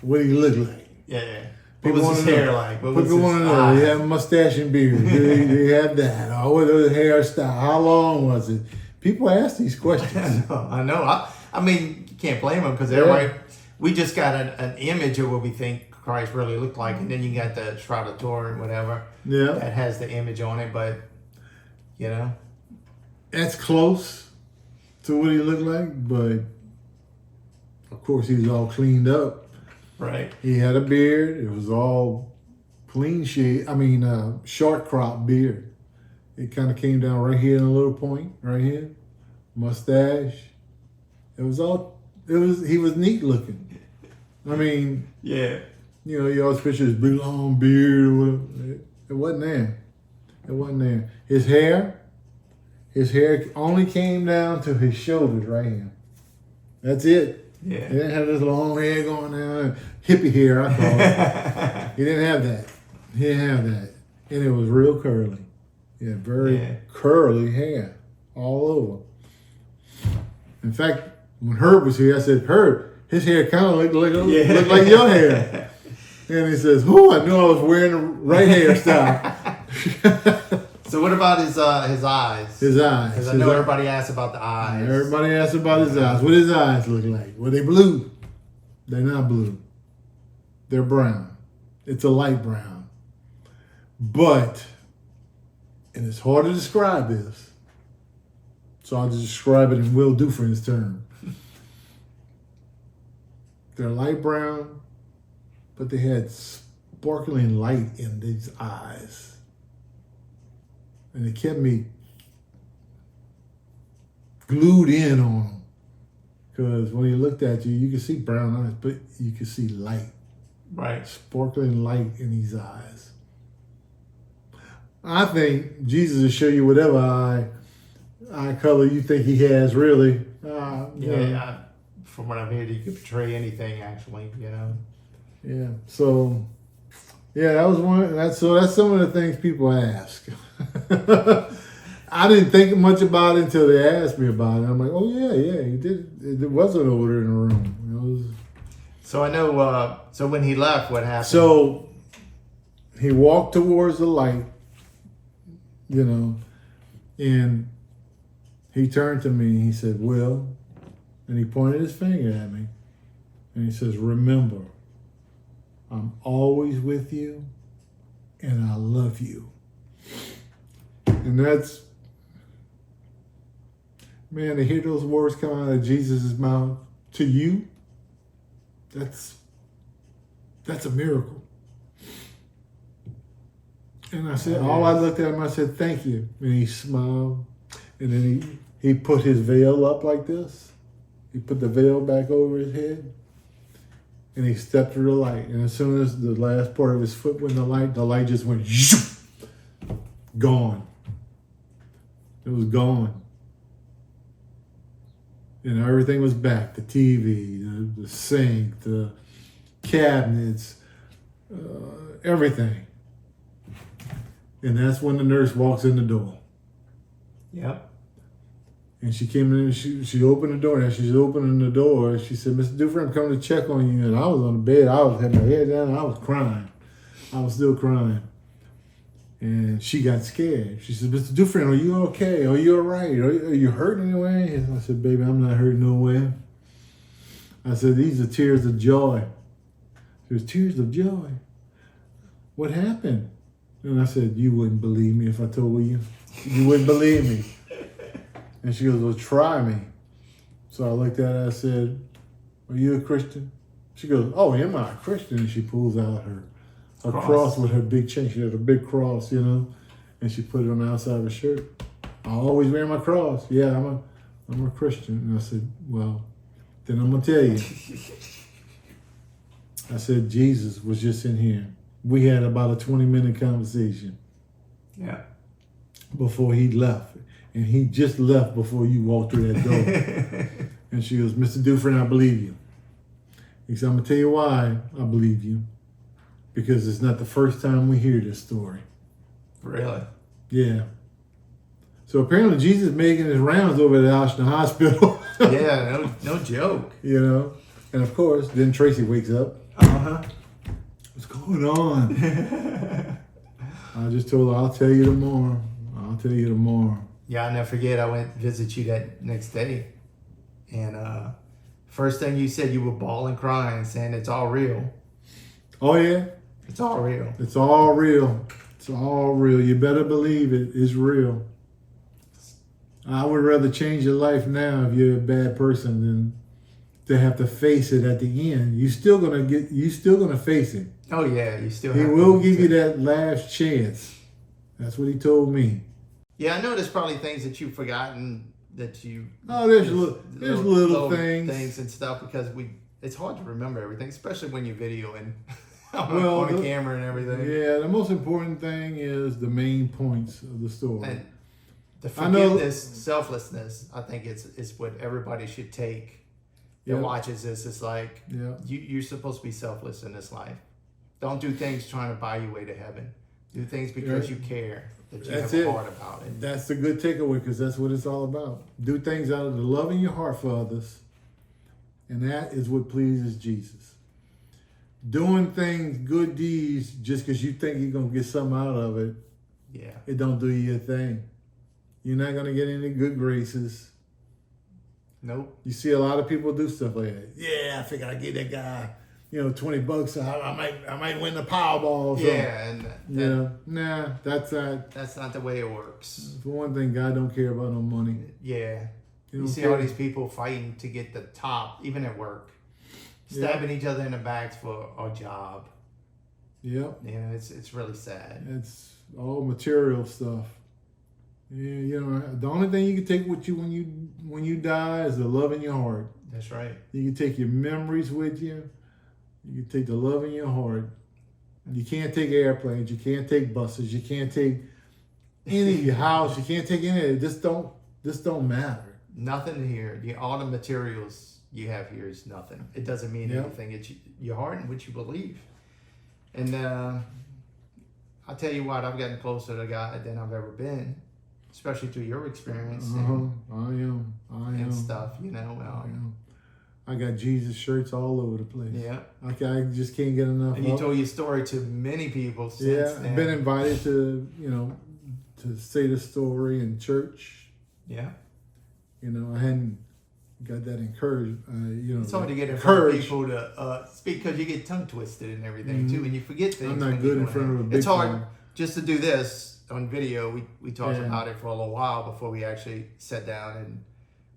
what he looked like. Yeah. What People was wanna his know. hair like? What was People his want to know. eyes? He had a mustache and beard. Did he have that? Or what was his hairstyle? How long was it? People ask these questions. I know. I mean, you can't blame them because everybody. We just got an image of what we think Christ really looked like, and then you got the Shroud of Turin, whatever, Yeah, that has the image on it. But you know, that's close to what he looked like, but of course he was all cleaned up. right? He had a beard. It was all clean shave. Short crop beard. It kind of came down right here in a little point, right here. Mustache. It was all. He was neat looking. I mean, Yeah. you know, you always picture his big long beard or whatever. It wasn't there. It wasn't there. His hair only came down to his shoulders right here. That's it. He Yeah. didn't have this long hair going down, hippie hair, I call it. He didn't have that. He didn't have that. And it was real curly. He had very curly hair all over. In fact, when Herb was here, I said, Herb, his hair kind of looked like your hair. And he says, I knew I was wearing the right hairstyle. So what about his eyes? His eyes. Because I know everybody asks about the eyes. Everybody asks about his eyes. What his eyes look like? Were they blue? They're not blue. They're brown. It's a light brown. But, and it's hard to describe this, so I'll just describe it in Will Dufrene's term. They're light brown, but they had sparkling light in these eyes. And it kept me glued in on them Because when he looked at you, you could see brown eyes, but you could see light, Right. sparkling light in his eyes. I think Jesus will show you whatever eye color you think he has, really. From what I've heard, you could portray anything, actually, Yeah. So, yeah, that was one. That's some of the things people ask. I didn't think much about it until they asked me about it. I'm like, oh yeah, he did. There was an odor in the room. So I know. So when he left, what happened? So he walked towards the light, and he turned to me and he said, "Will," and he pointed his finger at me, and he says, "Remember, I'm always with you, and I love you." And that's, man, to hear those words come out of Jesus' mouth to you, that's a miracle. And I said, I looked at him, I said, "Thank you." And he smiled. And then he put his veil up like this. He put the veil back over his head. And he stepped through the light. And as soon as the last part of his foot went in the light just went, gone. It was gone. And everything was back. The TV, the sink, the cabinets, everything. And that's when the nurse walks in the door. Yep. And she came in and she opened the door. And as she's opening the door, she said, "Mr. Dufrene, I'm coming to check on you." And I was on the bed. I had my head down. I was crying. I was still crying. And she got scared. She said, "Mr. Dufrene, are you okay? Are you all right? Are you hurting anyway?" And I said, "Baby, I'm not hurting nowhere." I said, "These are tears of joy." She was, "Tears of joy? What happened?" And I said, "You wouldn't believe me if I told you. You wouldn't believe me." And she goes, "Well, try me." So I looked at her, I said, "Are you a Christian?" She goes, "Oh, am I a Christian?" And she pulls out her cross with her big chain. She had a big cross, and she put it on the outside of her shirt. "I always wear my cross." "Yeah, I'm a Christian." And I said, "Well, then I'm going to tell you." I said, "Jesus was just in here. We had about a 20-minute conversation." Yeah. Before he left. And he just left before you walked through that door. And she goes, "Mr. Dufrene, I believe you." He said, "I'm going to tell you why I believe you. Because it's not the first time we hear this story." Really? Yeah. So apparently Jesus is making his rounds over at the Austin Hospital. Yeah, no joke. And of course, then Tracy wakes up. Uh-huh. "What's going on?" I just told her, "I'll tell you tomorrow. I'll tell you tomorrow." Yeah, I'll never forget. I went to visit you that next day. And first thing you said, you were bawling, crying, saying it's all real. Oh, yeah? It's all real. It's all real. It's all real. You better believe it. It's real. I would rather change your life now if you're a bad person than to have to face it at the end. You're still gonna face it. Oh yeah, you still. He will give you that last chance. That's what he told me. Yeah, I know there's probably things that you've forgotten that you. Oh, there's little things and stuff because it's hard to remember everything, especially when you're videoing on the camera and everything. Yeah, the most important thing is the main points of the story. And the forgiveness, selflessness, I think it's what everybody should take that watches this. It's like you're supposed to be selfless in this life. Don't do things trying to buy your way to heaven. Do things because you care, that you have a heart about it. That's a good takeaway because that's what it's all about. Do things out of the love in your heart for others. And that is what pleases Jesus. Doing things, good deeds, just because you think you're going to get something out of it, it don't do you a thing. You're not going to get any good graces. Nope. You see a lot of people do stuff like that. Yeah, I figure I get that guy, $20. I might win the Powerball. That's not the way it works. For one thing, God don't care about no money. Yeah. You see all these people fighting to get the top, even at work, stabbing each other in the backs for a job. Yep. It's really sad. It's all material stuff. Yeah, the only thing you can take with you when you die is the love in your heart. That's right. You can take your memories with you. You can take the love in your heart. You can't take airplanes. You can't take buses. You can't take any of your house. You can't take any of it. This don't matter. Nothing here. All the materials you have here is nothing. It doesn't mean anything. It's your heart and what you believe. And I'll tell you what, I've gotten closer to God than I've ever been, especially through your experience I am. and stuff, you know. I got Jesus shirts all over the place. Yeah. I just can't get enough. And you told your story to many people since then. I've been invited to, to say the story in church. Yeah. I hadn't got that encouraged. It's hard to get in front of people to speak because you get tongue twisted and everything too, and you forget things. I'm not good in front of a big It's hard crowd. just to do this on video. We talked about it for a little while before we actually sat down and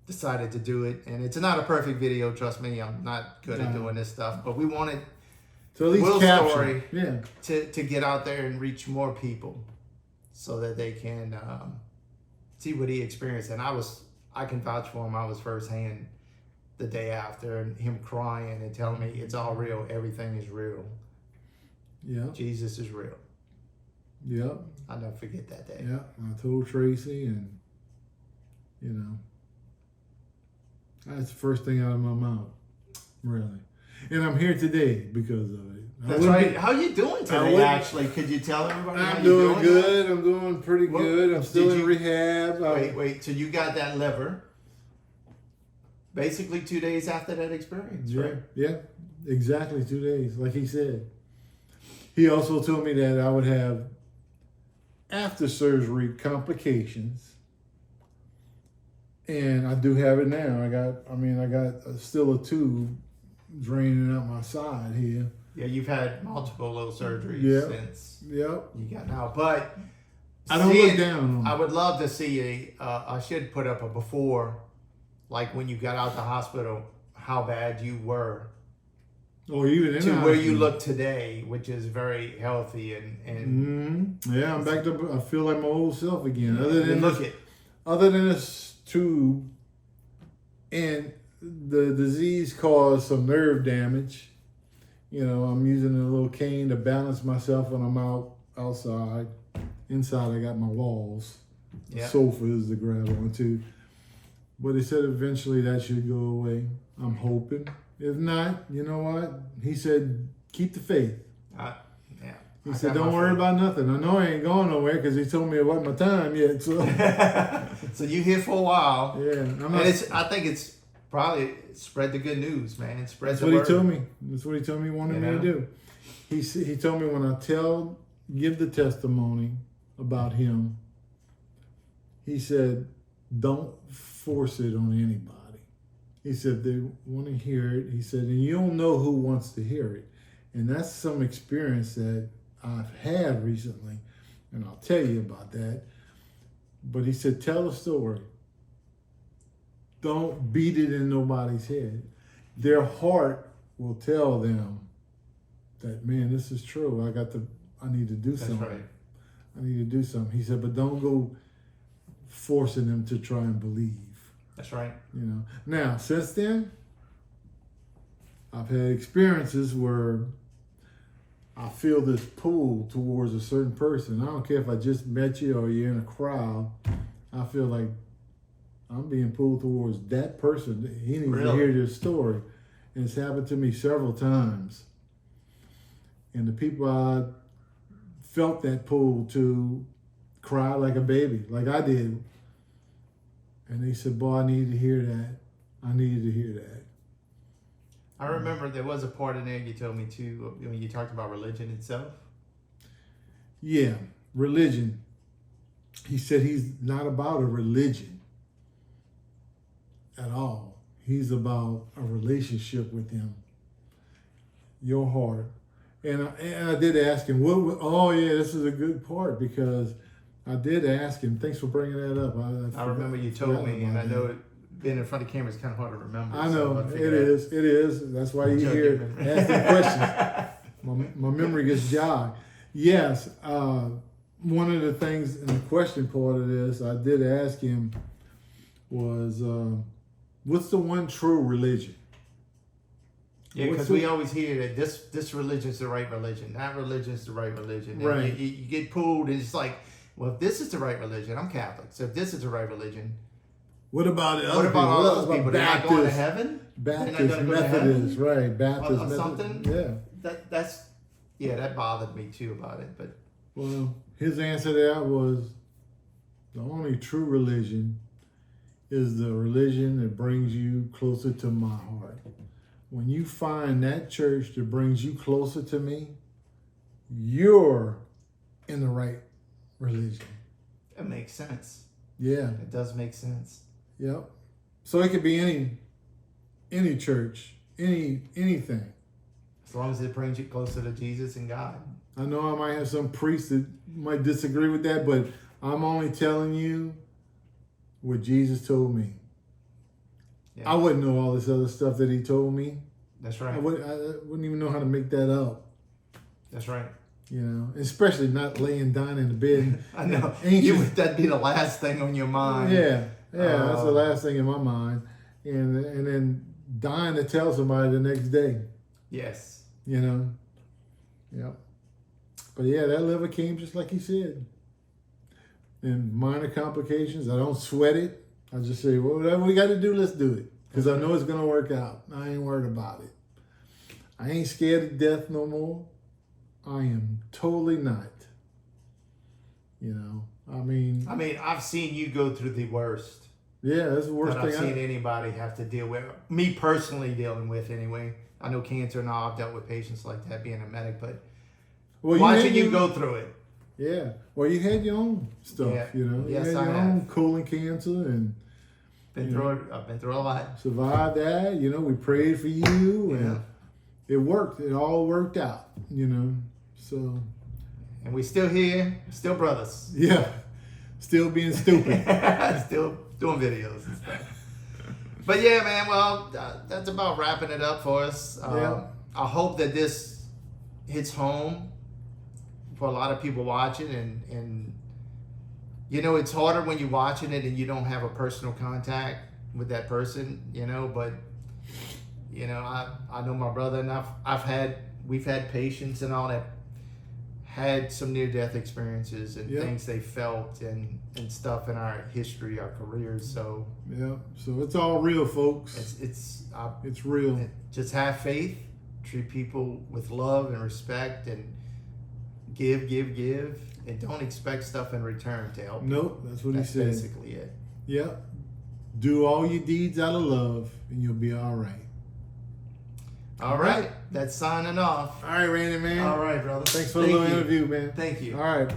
decided to do it. And it's not a perfect video, trust me. I'm not good at doing this stuff, but we wanted so at least Will's caption. story to get out there and reach more people so that they can see what he experienced. And I can vouch for him. I was firsthand the day after, and him crying and telling me it's all real. Everything is real. Yeah. Jesus is real. Yep. I'll never forget that day. Yeah. I told Tracy, and that's the first thing out of my mouth, really. And I'm here today because of it. That's right. How you doing today? Actually, could you tell everybody? I'm how doing you doing? good. I'm doing pretty good. I'm still in you- rehab. Wait. So you got that liver basically 2 days after that experience, right? Yeah, exactly 2 days, like he said. He also told me that I would have after surgery complications, and I do have it now. I got still a tube draining out my side here. Yeah, you've had multiple little surgeries since Yep. you got out, but I don't look down on I it. would love to see I should put up a before, like when you got out the hospital, how bad you were, Or even in to the where you hospital. look today, which is very healthy and Yeah, I'm back to. I feel like my old self again. look Other than this tube, and the disease caused some nerve damage. I'm using a little cane to balance myself when I'm outside. Inside, I got my walls, sofas to grab onto. But he said eventually that should go away. I'm hoping. If not, you know what? He said, keep the faith. He said, don't worry about nothing. I know I ain't going nowhere because he told me it wasn't my time yet. So, So you here for a while. Yeah. I think it's probably spread the good news, man. Spread That's the what word. he told me. That's what he told me he wanted me to do. He told me when I give the testimony about him, he said, don't force it on anybody. He said, they want to hear it. He said, and you don't know who wants to hear it. And that's some experience that I've had recently, and I'll tell you about that. But he said, tell the story. Don't beat it in nobody's head. Their heart will tell them that, man, this is true. I need to do something. That's right. I need to do something. He said, but don't go forcing them to try and believe. That's right. Now, since then, I've had experiences where I feel this pull towards a certain person. I don't care if I just met you or you're in a crowd. I feel like I'm being pulled towards that person. He needs to hear this story. And it's happened to me several times. And the people I felt that pull to cry like a baby, like I did. And they said, boy, I needed to hear that. I needed to hear that. I remember there was a part in there you told me too, when you talked about religion itself. Yeah, religion. He said he's not about a religion at all. He's about a relationship with him. Your heart. And I did ask him, this is a good part, because I did ask him, thanks for bringing that up. I remember you told me, and I know it, being in front of camera is kind of hard to remember. I know, it is. That's why you hear asking questions. My memory gets jogged. Yes, one of the things in the question part of this, I did ask him was, what's the one true religion? Yeah, What's because the- we always hear that this religion is the right religion, that religion is the right religion. And Right. you get pulled, and it's like, well, if this is the right religion, I'm Catholic. So if this is the right religion, What about the what other about all people? those What people? about They're not going to Baptists? heaven? Baptist, They're not gonna go to Methodist, heaven? right? Baptist, Or Methodist. something? Yeah. That's that bothered me too about it. But Well, his answer to that was the only true religion is the religion that brings you closer to my heart. When you find that church that brings you closer to me, you're in the right religion. it makes sense. Yeah. It does make sense. Yep. So it could be any church, anything. As long as it brings you closer to Jesus and God. I know I might have some priests that might disagree with that, but I'm only telling you what Jesus told me. Yeah. I wouldn't know all this other stuff that he told me. That's I right. wouldn't even know how to make that up. That's right. You know, especially not laying down in the bed. I know. Ancient- That'd be the last thing on your mind. Yeah, that's the last thing in my mind. And then dying to tell somebody the next day. Yes. You know. Yep. But yeah, that liver came just like he said. And minor complications, I don't sweat it. I just say, well, whatever we got to do, let's do it. Because I know it's going to work out. I ain't worried about it. I ain't scared of death no more. I am totally not. You know, I mean, I've seen you go through the worst yeah, that's the worst that I've thing. seen anybody have to deal with. Me personally dealing with anyway. I know cancer and all. I've dealt with patients like that being a medic, but Well, watching you go through it. Yeah. Well, you had your own stuff, Yeah. you know. Yes, you had I your have. own colon cancer and Been through it. I've been through a lot. survived that. You know, we prayed for you and it worked. It all worked out, you know. So, And we still here, still brothers. yeah. Still being stupid. Still doing videos and stuff. But yeah, man, well, that's about wrapping it up for us. Yeah. I hope that this hits home for a lot of people watching. And you know, it's harder when you're watching it and you don't have a personal contact with that person, you know. But, you know, I know my brother and we've had patients and all that had some near-death experiences and things they felt and stuff in our history, our careers. So Yeah. So it's all real, folks. It's real. Just have faith, treat people with love and respect, and give, and don't expect stuff in return to help. Nope, that's what That's he said. basically it. Yeah. Do all your deeds out of love and you'll be all right. All right, that's signing off. All right, Randy, man. All right, brother. Thanks for the Thank little you. interview, man. Thank you. All right.